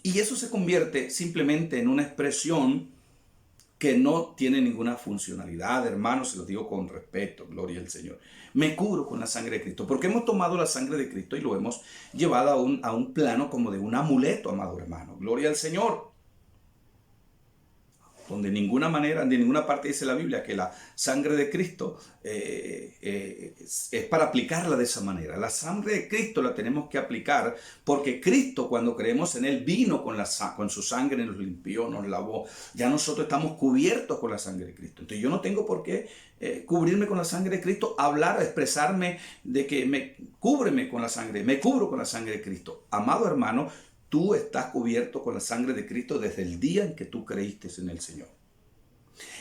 Y eso se convierte simplemente en una expresión que no tiene ninguna funcionalidad, hermanos, se los digo con respeto, gloria al Señor. Me cubro con la sangre de Cristo, porque hemos tomado la sangre de Cristo y lo hemos llevado a un plano como de un amuleto, amado hermano, gloria al Señor. Donde de ninguna parte dice la Biblia que la sangre de Cristo es para aplicarla de esa manera. La sangre de Cristo la tenemos que aplicar porque Cristo, cuando creemos en Él, vino con su sangre, nos limpió, nos lavó. Ya nosotros estamos cubiertos con la sangre de Cristo. Entonces yo no tengo por qué cubrirme con la sangre de Cristo, hablar, expresarme de que cúbreme con la sangre, me cubro con la sangre de Cristo. Amado hermano, tú estás cubierto con la sangre de Cristo desde el día en que tú creíste en el Señor.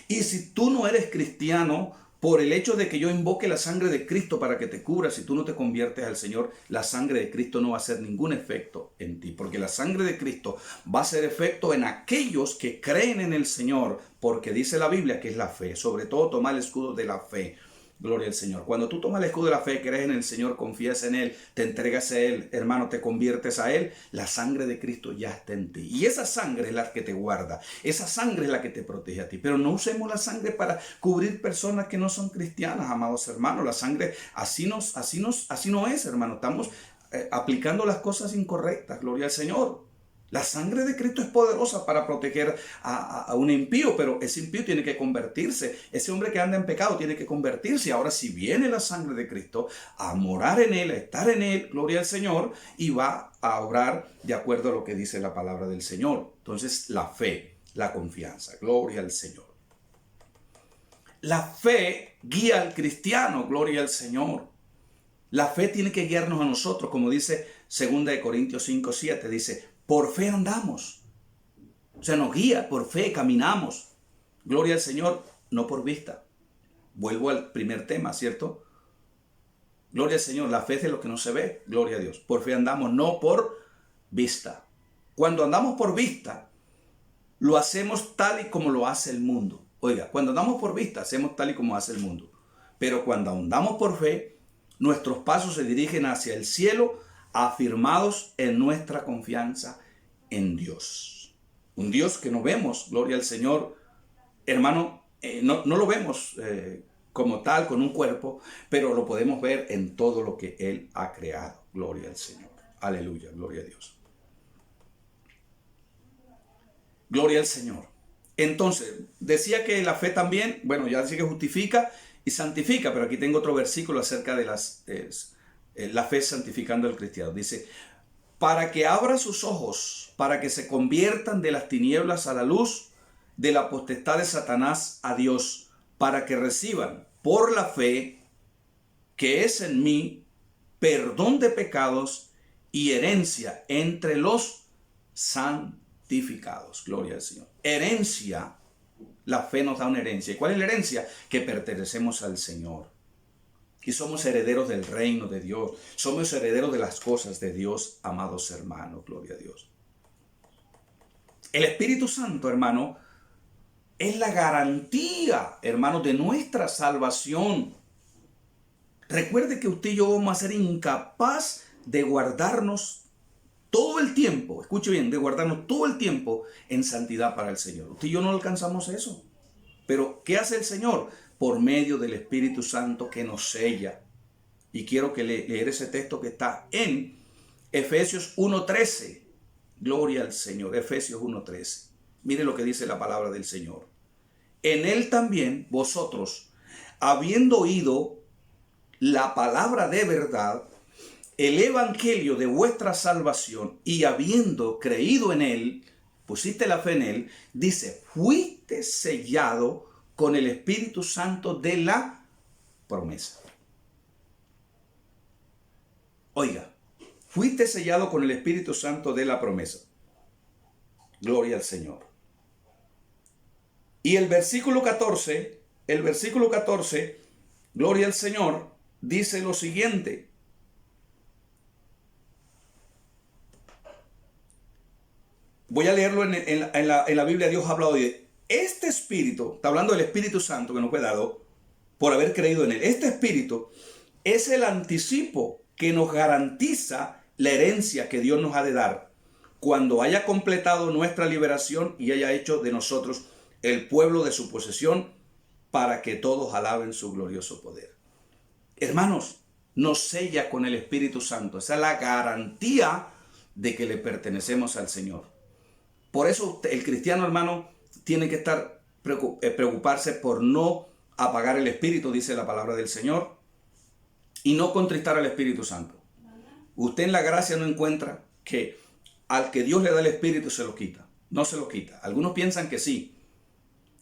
Y si tú no eres cristiano, por el hecho de que yo invoque la sangre de Cristo para que te cubra, si tú no te conviertes al Señor, la sangre de Cristo no va a hacer ningún efecto en ti. Porque la sangre de Cristo va a hacer efecto en aquellos que creen en el Señor. Porque dice la Biblia que es la fe. Sobre todo tomar el escudo de la fe. Gloria al Señor. Cuando tú tomas el escudo de la fe, crees en el Señor, confías en Él, te entregas a Él, hermano, te conviertes a Él, la sangre de Cristo ya está en ti. Y esa sangre es la que te guarda, esa sangre es la que te protege a ti. Pero no usemos la sangre para cubrir personas que no son cristianas, amados hermanos. La sangre así no es, hermano. Estamos aplicando las cosas incorrectas. Gloria al Señor. La sangre de Cristo es poderosa para proteger a un impío, pero ese impío tiene que convertirse. Ese hombre que anda en pecado tiene que convertirse. Ahora, si viene la sangre de Cristo a morar en él, a estar en él, gloria al Señor, y va a obrar de acuerdo a lo que dice la palabra del Señor. Entonces, la fe, la confianza, gloria al Señor. La fe guía al cristiano, gloria al Señor. La fe tiene que guiarnos a nosotros, como dice 2 Corintios 5:7, dice, por fe andamos. O sea, nos guía, por fe caminamos. Gloria al Señor, no por vista. Vuelvo al primer tema, ¿cierto? Gloria al Señor, la fe es de lo que no se ve. Gloria a Dios. Por fe andamos, no por vista. Cuando andamos por vista, lo hacemos tal y como lo hace el mundo. Oiga, cuando andamos por vista, hacemos tal y como hace el mundo. Pero cuando andamos por fe, nuestros pasos se dirigen hacia el cielo, afirmados en nuestra confianza en Dios. Un Dios que no vemos, gloria al Señor, hermano, no lo vemos como tal, con un cuerpo, pero lo podemos ver en todo lo que Él ha creado. Gloria al Señor. Aleluya, gloria a Dios. Gloria al Señor. Entonces, decía que la fe también, bueno, ya dice que justifica y santifica, pero aquí tengo otro versículo acerca de la fe santificando al cristiano. Dice, para que abra sus ojos, para que se conviertan de las tinieblas a la luz, de la potestad de Satanás a Dios, para que reciban por la fe que es en mí perdón de pecados y herencia entre los santificados. Gloria al Señor. Herencia. La fe nos da una herencia. ¿Y cuál es la herencia? Que pertenecemos al Señor. Y somos herederos del reino de Dios. Somos herederos de las cosas de Dios, amados hermanos. Gloria a Dios. El Espíritu Santo, hermano, es la garantía, hermano, de nuestra salvación. Recuerde que usted y yo vamos a ser incapaz de guardarnos todo el tiempo, escuche bien, de guardarnos todo el tiempo en santidad para el Señor. Usted y yo no alcanzamos eso. Pero, ¿qué hace el Señor? Por medio del Espíritu Santo que nos sella. Y quiero que leer ese texto que está en Efesios 1:13. Gloria al Señor, Efesios 1:13. Mire lo que dice la palabra del Señor. En Él también vosotros, habiendo oído la palabra de verdad, el evangelio de vuestra salvación, y habiendo creído en Él, pusiste la fe en Él, dice, fuiste sellado con el Espíritu Santo de la promesa. Oiga, fuiste sellado con el Espíritu Santo de la promesa. Gloria al Señor. Y el versículo 14, gloria al Señor, dice lo siguiente. Voy a leerlo en la Biblia. Dios ha hablado de este Espíritu, está hablando del Espíritu Santo que nos fue dado por haber creído en Él. Este Espíritu es el anticipo que nos garantiza la herencia que Dios nos ha de dar cuando haya completado nuestra liberación y haya hecho de nosotros el pueblo de su posesión, para que todos alaben su glorioso poder. Hermanos, nos sella con el Espíritu Santo. Esa es la garantía de que le pertenecemos al Señor. Por eso el cristiano, hermano, tiene que estar preocuparse por no apagar el Espíritu, dice la palabra del Señor, y no contristar al Espíritu Santo. Usted en la gracia no encuentra que al que Dios le da el Espíritu se lo quita. No se lo quita. Algunos piensan que sí,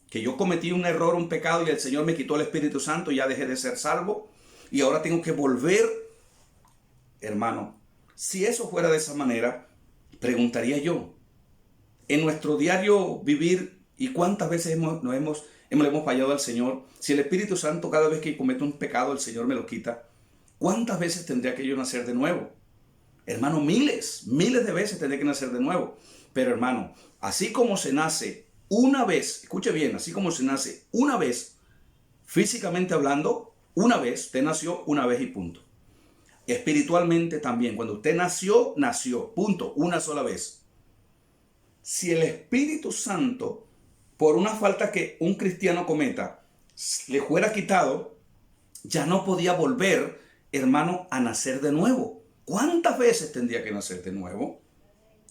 que yo cometí un error, un pecado, y el Señor me quitó el Espíritu Santo y ya dejé de ser salvo y ahora tengo que volver. Hermano, si eso fuera de esa manera, preguntaría yo, en nuestro diario vivir, ¿y cuántas veces le hemos fallado al Señor? Si el Espíritu Santo, cada vez que cometo un pecado, el Señor me lo quita, ¿cuántas veces tendría que yo nacer de nuevo? Hermano, miles de veces tendría que nacer de nuevo. Pero hermano, así como se nace una vez, escuche bien, así como se nace una vez, físicamente hablando, una vez, usted nació una vez y punto. Espiritualmente también, cuando usted nació, punto, una sola vez. Si el Espíritu Santo, por una falta que un cristiano cometa, le fuera quitado, ya no podía volver, hermano, a nacer de nuevo. ¿Cuántas veces tendría que nacer de nuevo?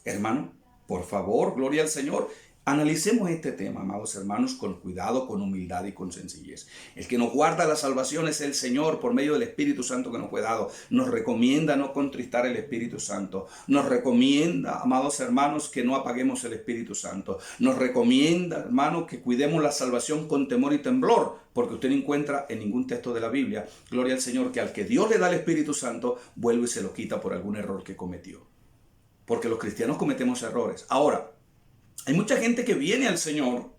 Hermano, por favor, gloria al Señor. Analicemos este tema, amados hermanos, con cuidado, con humildad y con sencillez. El que nos guarda la salvación es el Señor por medio del Espíritu Santo que nos fue dado. Nos recomienda no contristar el Espíritu Santo. Nos recomienda, amados hermanos, que no apaguemos el Espíritu Santo. Nos recomienda, hermanos, que cuidemos la salvación con temor y temblor, porque usted no encuentra en ningún texto de la Biblia, gloria al Señor, que al que Dios le da el Espíritu Santo, vuelve y se lo quita por algún error que cometió. Porque los cristianos cometemos errores. Ahora, hay mucha gente que viene al Señor,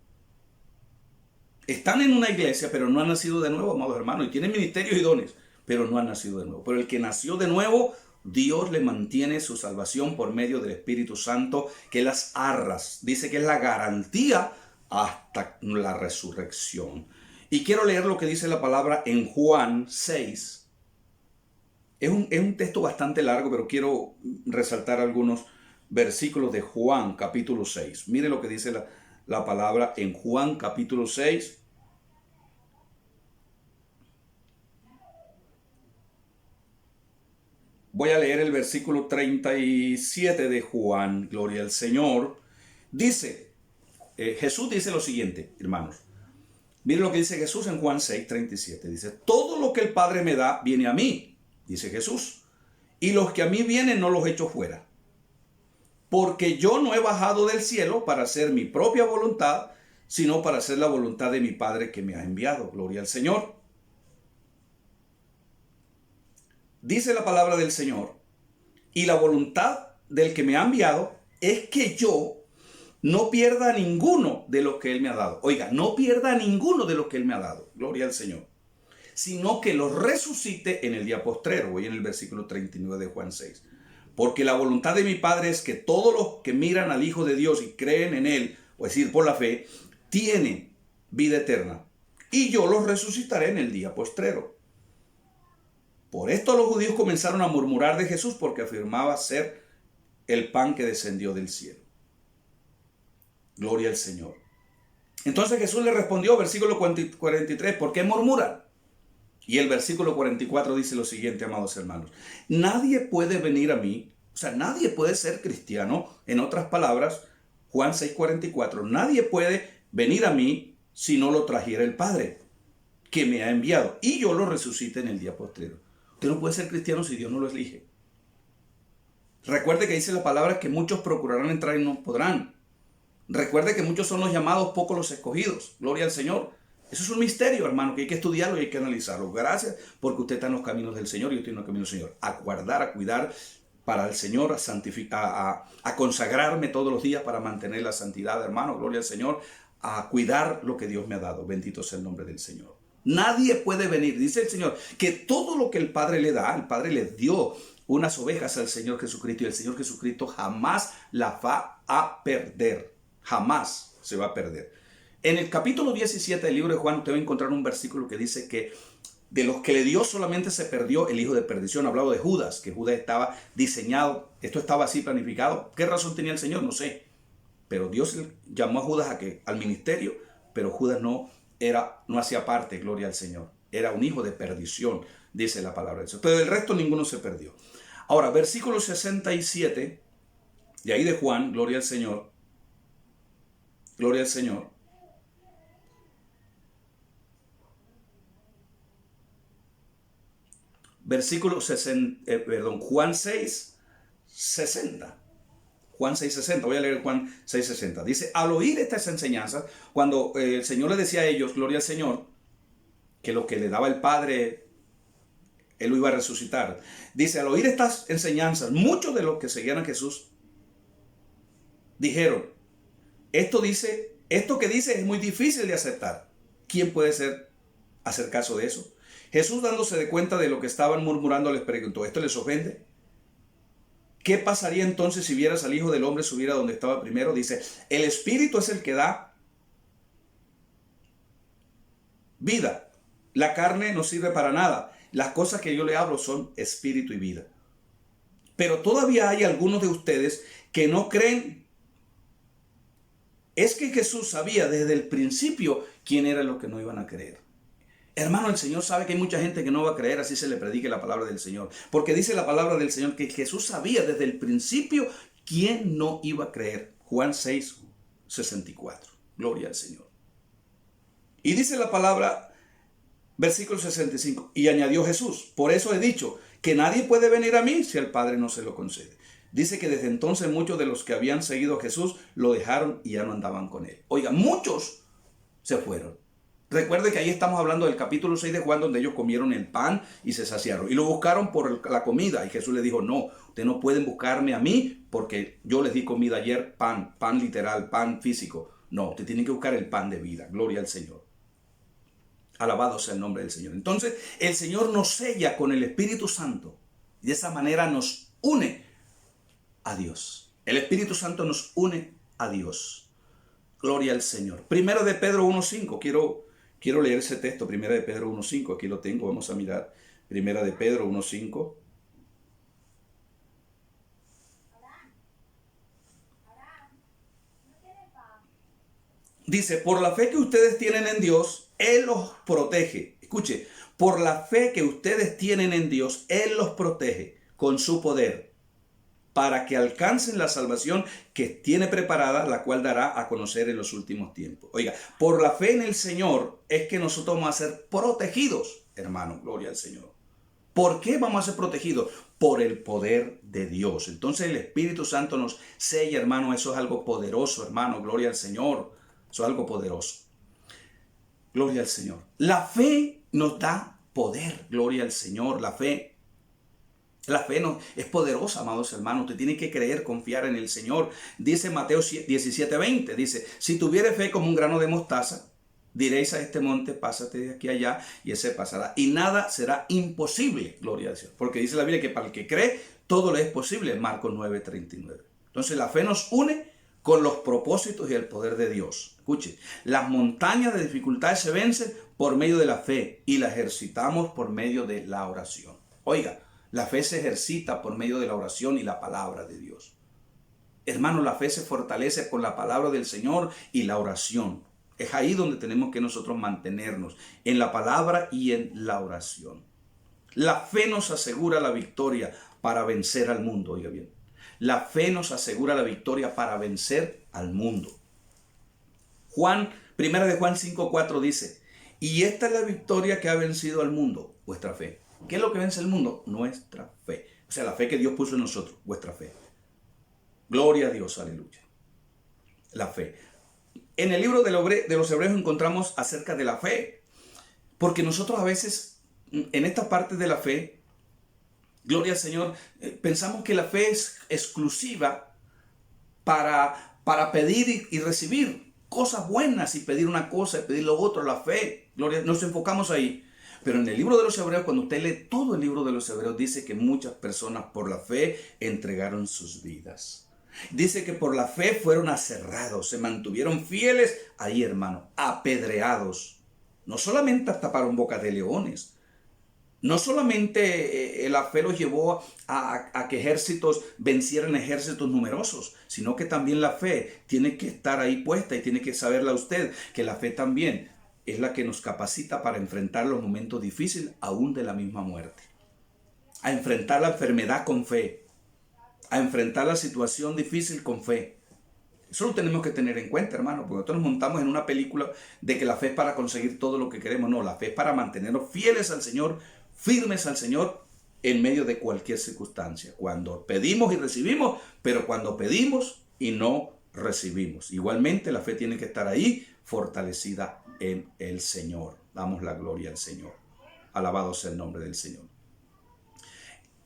están en una iglesia, pero no han nacido de nuevo, amados hermanos, y tienen ministerios y dones, pero no han nacido de nuevo. Pero el que nació de nuevo, Dios le mantiene su salvación por medio del Espíritu Santo, que las arras, dice que es la garantía hasta la resurrección. Y quiero leer lo que dice la palabra en Juan 6. Es un texto bastante largo, pero quiero resaltar algunos versículos de Juan capítulo 6. Mire lo que dice la palabra en Juan capítulo 6. Voy a leer el versículo 37 de Juan, gloria al Señor. Dice, Jesús dice lo siguiente, hermanos. Mire lo que dice Jesús en Juan 6, 37. Dice, todo lo que el Padre me da viene a mí, dice Jesús. Y los que a mí vienen no los echo fuera. Porque yo no he bajado del cielo para hacer mi propia voluntad, sino para hacer la voluntad de mi Padre que me ha enviado. Gloria al Señor. dice la palabra del Señor, y la voluntad del que me ha enviado es que yo no pierda a ninguno de los que Él me ha dado. Oiga, no pierda a ninguno de los que Él me ha dado. Gloria al Señor. Sino que los resucite en el día postrero. Voy en el versículo 39 de Juan 6. Porque la voluntad de mi Padre es que todos los que miran al Hijo de Dios y creen en Él, o es decir, por la fe, tienen vida eterna. Y yo los resucitaré en el día postrero. Por esto los judíos comenzaron a murmurar de Jesús porque afirmaba ser el pan que descendió del cielo. Gloria al Señor. Entonces Jesús le respondió, versículo 43, ¿por qué murmuran? Y el versículo 44 dice lo siguiente, amados hermanos. Nadie puede venir a mí, o sea, nadie puede ser cristiano. En otras palabras, Juan 6:44, nadie puede venir a mí si no lo trajera el Padre, que me ha enviado, y yo lo resucite en el día postrero. Usted no puede ser cristiano si Dios no lo elige. Recuerde que dice la palabra que muchos procurarán entrar y no podrán. Recuerde que muchos son los llamados, pocos los escogidos. Gloria al Señor. Eso es un misterio, hermano, que hay que estudiarlo y hay que analizarlo. Gracias porque usted está en los caminos del Señor y yo estoy en los caminos del Señor. A guardar, a cuidar para el Señor, a santificar, a consagrarme todos los días para mantener la santidad, hermano. Gloria al Señor. A cuidar lo que Dios me ha dado. Bendito sea el nombre del Señor. Nadie puede venir, dice el Señor, que todo lo que el Padre le da, el Padre le dio unas ovejas al Señor Jesucristo y el Señor Jesucristo jamás la va a perder. Jamás se va a perder. En el capítulo 17 del libro de Juan usted va a encontrar un versículo que dice que de los que le dio solamente se perdió el hijo de perdición. Hablado de Judas, que Judas estaba diseñado, esto estaba así planificado. ¿Qué razón tenía el Señor? No sé. Pero Dios llamó a Judas al ministerio, pero Judas no hacía parte, gloria al Señor. Era un hijo de perdición, dice la palabra de Dios. Pero del resto ninguno se perdió. Ahora, versículo 67, de ahí de Juan, gloria al Señor. Gloria al Señor. Versículo 60, Juan 6, 60. Juan 6:60, voy a leer Juan 6:60. Dice, al oír estas enseñanzas, cuando el Señor le decía a ellos, gloria al Señor, que lo que le daba el Padre, Él lo iba a resucitar. Dice, al oír estas enseñanzas, muchos de los que seguían a Jesús dijeron, esto que dice es muy difícil de aceptar. ¿Quién puede hacer caso de eso? Jesús, dándose de cuenta de lo que estaban murmurando, les preguntó, ¿esto les ofende? ¿Qué pasaría entonces si vieras al Hijo del Hombre subir a donde estaba primero? Dice, el Espíritu es el que da vida. La carne no sirve para nada. Las cosas que yo le hablo son espíritu y vida. Pero todavía hay algunos de ustedes que no creen. Es que Jesús sabía desde el principio quién eran los que no iban a creer. Hermano, el Señor sabe que hay mucha gente que no va a creer, así se le predique la palabra del Señor. Porque dice la palabra del Señor que Jesús sabía desde el principio quién no iba a creer. Juan 6:64. Gloria al Señor. Y dice la palabra, versículo 65, y añadió Jesús, por eso he dicho que nadie puede venir a mí si el Padre no se lo concede. Dice que desde entonces muchos de los que habían seguido a Jesús lo dejaron y ya no andaban con él. Oiga, muchos se fueron. Recuerde que ahí estamos hablando del capítulo 6 de Juan, donde ellos comieron el pan y se saciaron. Y lo buscaron por la comida. Y Jesús les dijo, no, ustedes no pueden buscarme a mí porque yo les di comida ayer, pan literal, pan físico. No, ustedes tienen que buscar el pan de vida. Gloria al Señor. Alabado sea el nombre del Señor. Entonces, el Señor nos sella con el Espíritu Santo. Y de esa manera nos une a Dios. El Espíritu Santo nos une a Dios. Gloria al Señor. Primero de Pedro 1:5. Quiero leer ese texto, Primera de Pedro 1:5, aquí lo tengo, vamos a mirar. Primera de Pedro 1:5. Dice, por la fe que ustedes tienen en Dios, Él los protege. Escuche, por la fe que ustedes tienen en Dios, Él los protege con su poder, para que alcancen la salvación que tiene preparada, la cual dará a conocer en los últimos tiempos. Oiga, por la fe en el Señor es que nosotros vamos a ser protegidos, hermano, gloria al Señor. ¿Por qué vamos a ser protegidos? Por el poder de Dios. Entonces el Espíritu Santo nos sella, hermano, eso es algo poderoso, hermano, gloria al Señor. Eso es algo poderoso. Gloria al Señor. La fe nos da poder, gloria al Señor, la fe. La fe no, es poderosa, amados hermanos. Usted tiene que creer, confiar en el Señor. Dice Mateo 17:20, dice, si tuviere fe como un grano de mostaza, diréis a este monte, pásate de aquí a allá, y ese pasará. Y nada será imposible, gloria a Dios. Porque dice la Biblia que para el que cree, todo le es posible, Marcos 9:39. Entonces la fe nos une con los propósitos y el poder de Dios. Escuche, las montañas de dificultades se vencen por medio de la fe y la ejercitamos por medio de la oración. Oiga, la fe se ejercita por medio de la oración y la palabra de Dios. Hermano, la fe se fortalece con la palabra del Señor y la oración. Es ahí donde tenemos que nosotros mantenernos, en la palabra y en la oración. La fe nos asegura la victoria para vencer al mundo, oiga bien. La fe nos asegura la victoria para vencer al mundo. Primera de Juan 5:4 dice, y esta es la victoria que ha vencido al mundo, vuestra fe. ¿Qué es lo que vence el mundo? Nuestra fe. O sea, la fe que Dios puso en nosotros, vuestra fe. Gloria a Dios, aleluya. La fe. En el libro de los Hebreos encontramos acerca de la fe. Porque nosotros a veces, en esta parte de la fe, gloria al Señor, pensamos que la fe es exclusiva para pedir y recibir cosas buenas y pedir una cosa y pedir lo otro, la fe. Gloria, nos enfocamos ahí. Pero en el libro de los Hebreos, cuando usted lee todo el libro de los Hebreos, dice que muchas personas por la fe entregaron sus vidas. Dice que por la fe fueron aserrados, se mantuvieron fieles ahí, hermano, apedreados. No solamente taparon bocas de leones. No solamente la fe los llevó a que ejércitos vencieran ejércitos numerosos, sino que también la fe tiene que estar ahí puesta y tiene que saberla usted, que la fe también es la que nos capacita para enfrentar los momentos difíciles, aún de la misma muerte. A enfrentar la enfermedad con fe. A enfrentar la situación difícil con fe. Eso lo tenemos que tener en cuenta, hermano, porque nosotros nos montamos en una película de que la fe es para conseguir todo lo que queremos. No, la fe es para mantenernos fieles al Señor, firmes al Señor en medio de cualquier circunstancia. Cuando pedimos y recibimos, pero cuando pedimos y no recibimos. Igualmente la fe tiene que estar ahí fortalecida en el Señor. Damos la gloria al Señor. Alabado sea el nombre del Señor.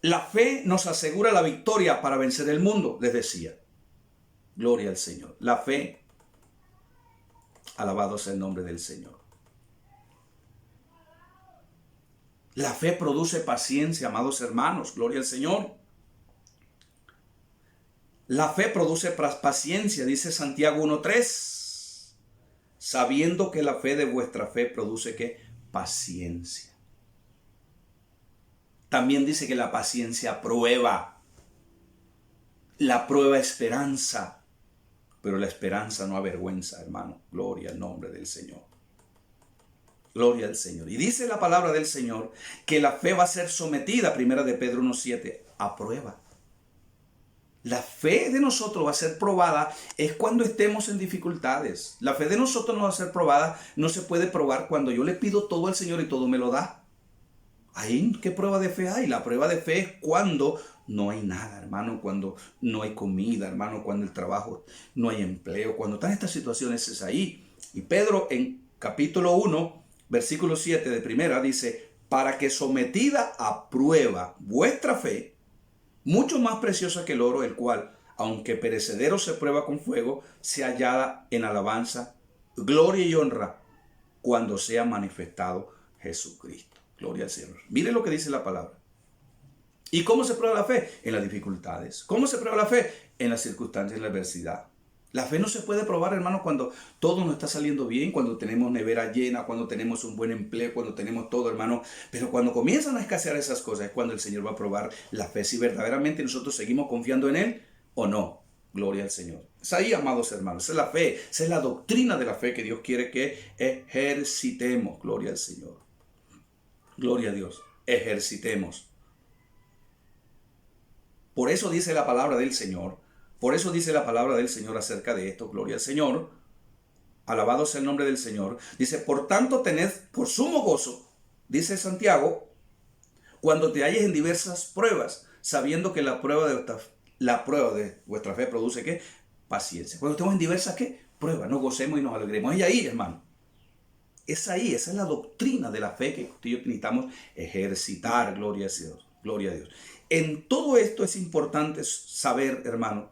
La fe nos asegura la victoria para vencer el mundo, les decía. Gloria al Señor. La fe, alabado sea el nombre del Señor. La fe produce paciencia, amados hermanos. Gloria al Señor. La fe produce paciencia, dice Santiago 1:3. Sabiendo que la fe de vuestra fe produce ¿qué? Paciencia. También dice que la paciencia prueba. La prueba esperanza. Pero la esperanza no avergüenza, hermano. Gloria al nombre del Señor. Gloria al Señor. Y dice la palabra del Señor que la fe va a ser sometida, primera de Pedro 1:7, a prueba. La fe de nosotros va a ser probada es cuando estemos en dificultades. La fe de nosotros no va a ser probada, no se puede probar cuando yo le pido todo al Señor y todo me lo da. ¿Ahí qué prueba de fe hay? La prueba de fe es cuando no hay nada, hermano, cuando no hay comida, hermano, cuando el trabajo no hay empleo, cuando están estas situaciones es ahí. Y Pedro en capítulo 1, versículo 7 de primera dice, para que sometida a prueba vuestra fe, mucho más preciosa que el oro, el cual, aunque perecedero se prueba con fuego, se hallada en alabanza, gloria y honra, cuando sea manifestado Jesucristo. Gloria al Señor. Mire lo que dice la palabra. ¿Y cómo se prueba la fe? En las dificultades. ¿Cómo se prueba la fe? En las circunstancias, en la adversidad. La fe no se puede probar, hermano, cuando todo nos está saliendo bien, cuando tenemos nevera llena, cuando tenemos un buen empleo, cuando tenemos todo, hermano. Pero cuando comienzan a escasear esas cosas es cuando el Señor va a probar la fe, si verdaderamente nosotros seguimos confiando en Él o no. Gloria al Señor. Es ahí, amados hermanos, esa es la fe, esa es la doctrina de la fe que Dios quiere que ejercitemos. Gloria al Señor. Gloria a Dios. Ejercitemos. Por eso dice la palabra del Señor. Por eso dice la palabra del Señor acerca de esto. Gloria al Señor. Alabado sea el nombre del Señor. Dice, por tanto tened por sumo gozo, dice Santiago, cuando te halles en diversas pruebas, sabiendo que la prueba de vuestra fe produce ¿qué? Paciencia. Cuando estemos en diversas ¿qué? Pruebas, nos gocemos y nos alegremos. Es ahí, hermano. Es ahí, esa es la doctrina de la fe que usted y yo necesitamos ejercitar. Gloria a Dios. Gloria a Dios. En todo esto es importante saber, hermano,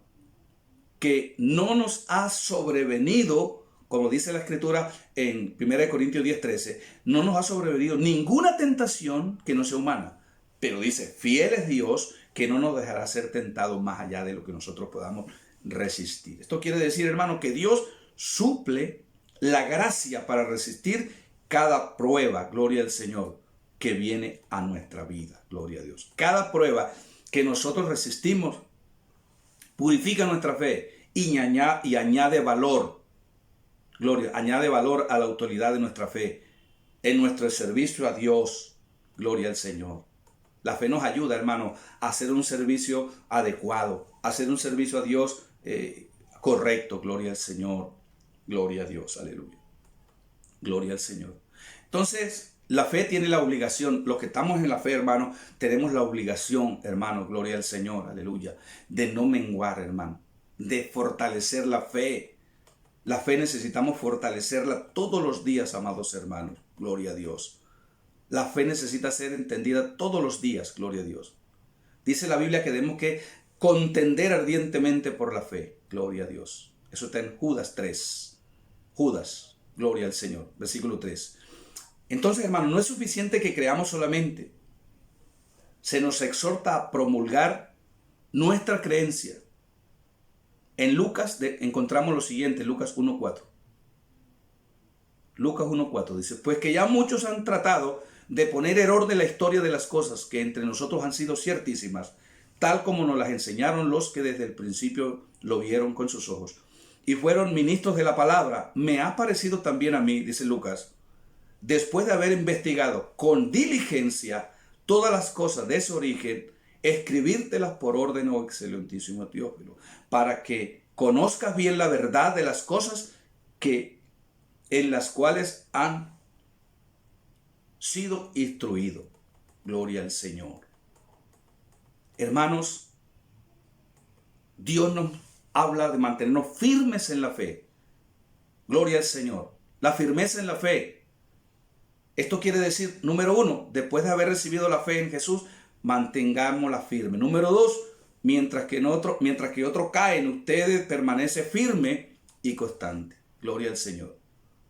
que no nos ha sobrevenido, como dice la Escritura en 1 Corintios 10:13, no nos ha sobrevenido ninguna tentación que no sea humana. Pero dice, fiel es Dios, que no nos dejará ser tentados más allá de lo que nosotros podamos resistir. Esto quiere decir, hermano, que Dios suple la gracia para resistir cada prueba, gloria al Señor, que viene a nuestra vida, gloria a Dios. Cada prueba que nosotros resistimos purifica nuestra fe y añade valor, gloria, añade valor a la autoridad de nuestra fe, en nuestro servicio a Dios, gloria al Señor. La fe nos ayuda, hermano, a hacer un servicio adecuado, a hacer un servicio a Dios correcto, gloria al Señor, gloria a Dios, aleluya, gloria al Señor. Entonces, la fe tiene la obligación, los que estamos en la fe, hermano, tenemos la obligación, hermano, gloria al Señor, aleluya, de no menguar, hermano, de fortalecer la fe. La fe necesitamos fortalecerla todos los días, amados hermanos, gloria a Dios. La fe necesita ser entendida todos los días, gloria a Dios. Dice la Biblia que tenemos que contender ardientemente por la fe, gloria a Dios. Eso está en Judas 3. Judas, gloria al Señor, versículo 3. Entonces, hermano, no es suficiente que creamos solamente. Se nos exhorta a promulgar nuestra creencia. En Lucas encontramos lo siguiente, Lucas 1:4. Lucas 1:4 dice, pues que ya muchos han tratado de poner error de la historia de las cosas que entre nosotros han sido ciertísimas, tal como nos las enseñaron los que desde el principio lo vieron con sus ojos y fueron ministros de la palabra. Me ha parecido también a mí, dice Lucas, después de haber investigado con diligencia todas las cosas de su origen, escribírtelas por orden, oh excelentísimo Teófilo, para que conozcas bien la verdad de las cosas en las cuales han sido instruido. Gloria al Señor. Hermanos, Dios nos habla de mantenernos firmes en la fe. Gloria al Señor. La firmeza en la fe. Esto quiere decir, número uno, después de haber recibido la fe en Jesús, mantengámosla firme. Número dos, mientras que otro cae en ustedes, permanece firme y constante. Gloria al Señor.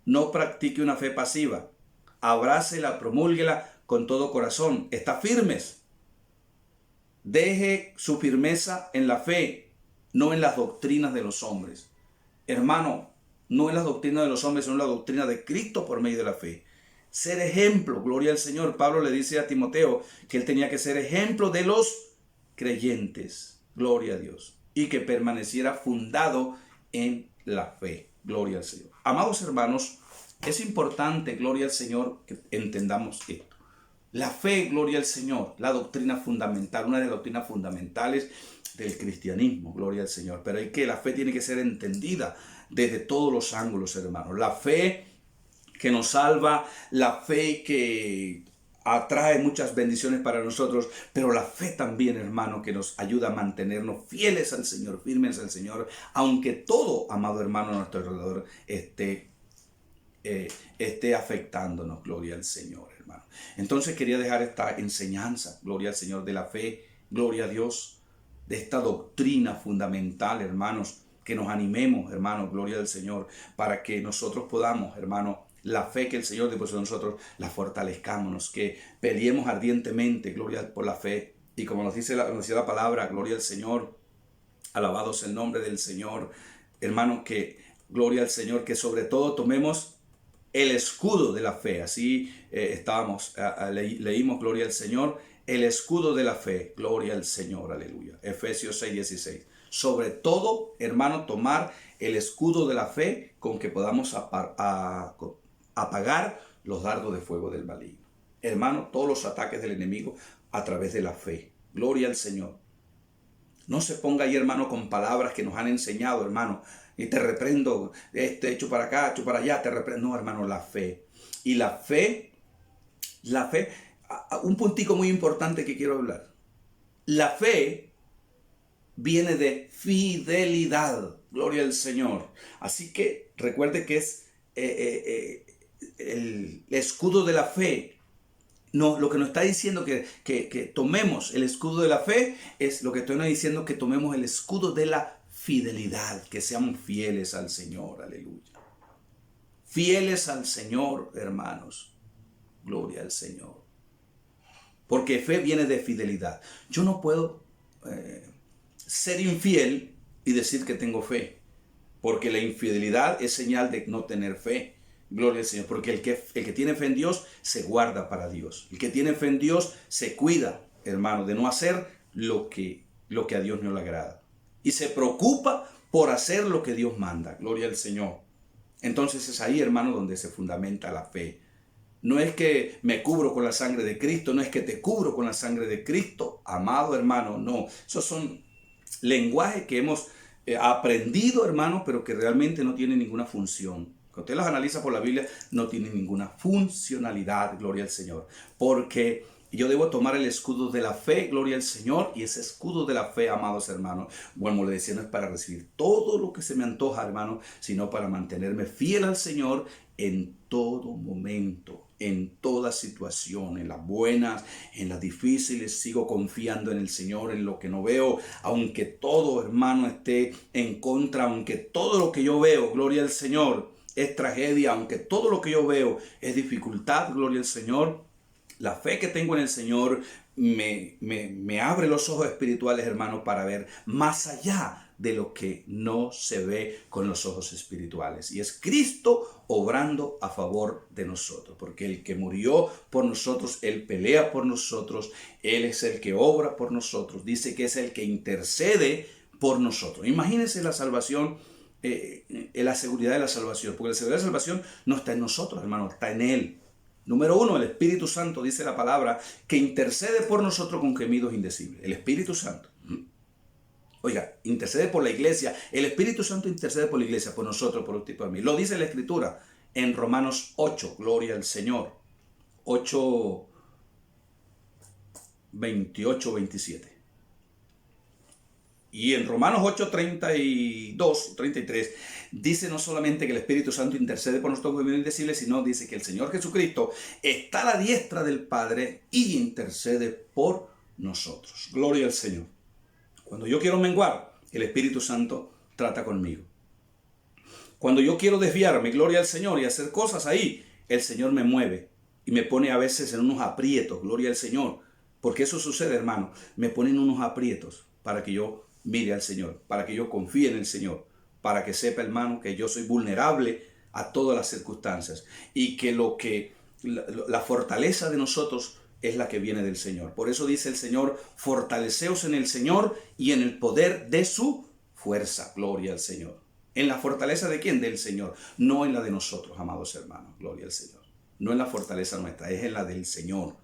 No practique una fe pasiva. Abrácela, promúlguela con todo corazón. Está firmes. Deje su firmeza en la fe, no en las doctrinas de los hombres. Hermano, no en las doctrinas de los hombres, sino en la doctrina de Cristo por medio de la fe. Ser ejemplo, gloria al Señor. Pablo le dice a Timoteo que él tenía que ser ejemplo de los creyentes. Gloria a Dios. Y que permaneciera fundado en la fe. Gloria al Señor. Amados hermanos, es importante, gloria al Señor, que entendamos esto. La fe, gloria al Señor, la doctrina fundamental, una de las doctrinas fundamentales del cristianismo, gloria al Señor. Pero la fe tiene que ser entendida desde todos los ángulos, hermanos. La fe que nos salva, la fe que atrae muchas bendiciones para nosotros, pero la fe también, hermano, que nos ayuda a mantenernos fieles al Señor, firmes al Señor, aunque todo, amado hermano, a nuestro alrededor esté afectándonos, gloria al Señor, hermano. Entonces quería dejar esta enseñanza, gloria al Señor, de la fe, gloria a Dios, de esta doctrina fundamental, hermanos, que nos animemos, hermanos, gloria al Señor, para que nosotros podamos, hermano, la fe que el Señor depositó en nosotros, la fortalezcámonos, que peleemos ardientemente, gloria por la fe, y como nos dice la palabra, gloria al Señor, alabado sea el nombre del Señor, hermano, que gloria al Señor, que sobre todo tomemos el escudo de la fe. Así leímos, gloria al Señor, el escudo de la fe, gloria al Señor, aleluya. Efesios 6:16. Sobre todo, hermano, tomar el escudo de la fe con que podamos apagar los dardos de fuego del maligno. Hermano, todos los ataques del enemigo a través de la fe. Gloria al Señor. No se ponga ahí, hermano, con palabras que nos han enseñado, hermano. Y te reprendo, echo para acá, echo para allá, te reprendo. No, hermano, la fe. Y la fe, un puntico muy importante que quiero hablar. La fe viene de fidelidad. Gloria al Señor. Así que recuerde que es el escudo de la fe. No, lo que nos está diciendo que tomemos el escudo de la fe es lo que estoy diciendo, que tomemos el escudo de la fidelidad, que seamos fieles al Señor, aleluya. Fieles al Señor, hermanos, gloria al Señor. Porque fe viene de fidelidad. Yo no puedo ser infiel y decir que tengo fe, porque la infidelidad es señal de no tener fe. Gloria al Señor, porque el que tiene fe en Dios se guarda para Dios. El que tiene fe en Dios se cuida, hermano, de no hacer lo que a Dios no le agrada. Y se preocupa por hacer lo que Dios manda. Gloria al Señor. Entonces es ahí, hermano, donde se fundamenta la fe. No es que me cubro con la sangre de Cristo, no es que te cubro con la sangre de Cristo, amado hermano, no. Esos son lenguajes que hemos aprendido, hermano, pero que realmente no tienen ninguna función. Cuando usted los analiza por la Biblia, no tienen ninguna funcionalidad, gloria al Señor. Porque yo debo tomar el escudo de la fe, gloria al Señor, y ese escudo de la fe, amados hermanos, bueno, le decía, no es para recibir todo lo que se me antoja, hermano, sino para mantenerme fiel al Señor en todo momento, en toda situación, en las buenas, en las difíciles. Sigo confiando en el Señor, en lo que no veo, aunque todo, hermano, esté en contra, aunque todo lo que yo veo, gloria al Señor, es tragedia, aunque todo lo que yo veo es dificultad, gloria al Señor. La fe que tengo en el Señor me abre los ojos espirituales, hermano, para ver más allá de lo que no se ve con los ojos espirituales. Y es Cristo obrando a favor de nosotros, porque el que murió por nosotros, Él pelea por nosotros, Él es el que obra por nosotros, dice que es el que intercede por nosotros. Imagínense la salvación, la seguridad de la salvación, porque la seguridad de la salvación no está en nosotros, hermano, está en Él. Número uno, el Espíritu Santo, dice la palabra, que intercede por nosotros con gemidos indecibles. El Espíritu Santo. Oiga, intercede por la iglesia. El Espíritu Santo intercede por la iglesia, por nosotros, por usted y por mí. Lo dice la Escritura en Romanos 8, gloria al Señor. 8, 28, 27. Y en Romanos 8, 32, 33, dice no solamente que el Espíritu Santo intercede por nosotros con gemidos indecibles, sino dice que el Señor Jesucristo está a la diestra del Padre y intercede por nosotros. Gloria al Señor. Cuando yo quiero menguar, el Espíritu Santo trata conmigo. Cuando yo quiero desviarme, gloria al Señor, y hacer cosas ahí, el Señor me mueve y me pone a veces en unos aprietos, gloria al Señor. Porque eso sucede, hermano, me ponen unos aprietos para que yo mire al Señor, para que yo confíe en el Señor, para que sepa, hermano, que yo soy vulnerable a todas las circunstancias y que la fortaleza de nosotros es la que viene del Señor. Por eso dice el Señor, fortaleceos en el Señor y en el poder de su fuerza. Gloria al Señor. ¿En la fortaleza de quién? Del Señor. No en la de nosotros, amados hermanos. Gloria al Señor. No en la fortaleza nuestra, es en la del Señor.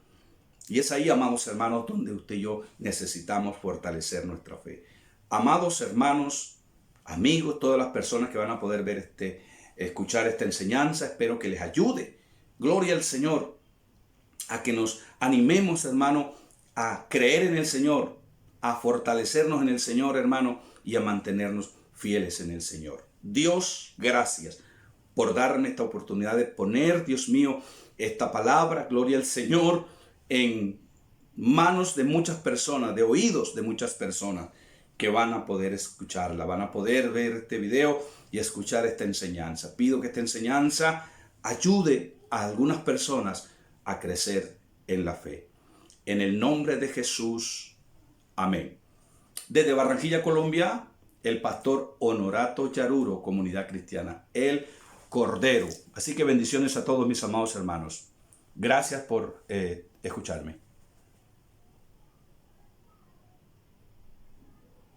Y es ahí, amados hermanos, donde usted y yo necesitamos fortalecer nuestra fe. Amados hermanos, amigos, todas las personas que van a poder ver escuchar esta enseñanza, espero que les ayude. Gloria al Señor. A que nos animemos, hermano, a creer en el Señor, a fortalecernos en el Señor, hermano, y a mantenernos fieles en el Señor. Dios, gracias por darme esta oportunidad de poner, Dios mío, esta palabra, gloria al Señor, en manos de muchas personas, de oídos de muchas personas que van a poder escucharla, van a poder ver este video y escuchar esta enseñanza. Pido que esta enseñanza ayude a algunas personas a crecer en la fe. En el nombre de Jesús. Amén. Desde Barranquilla, Colombia, el pastor Honorato Yaruro, Comunidad Cristiana, el Cordero. Así que bendiciones a todos mis amados hermanos. Gracias por escucharme.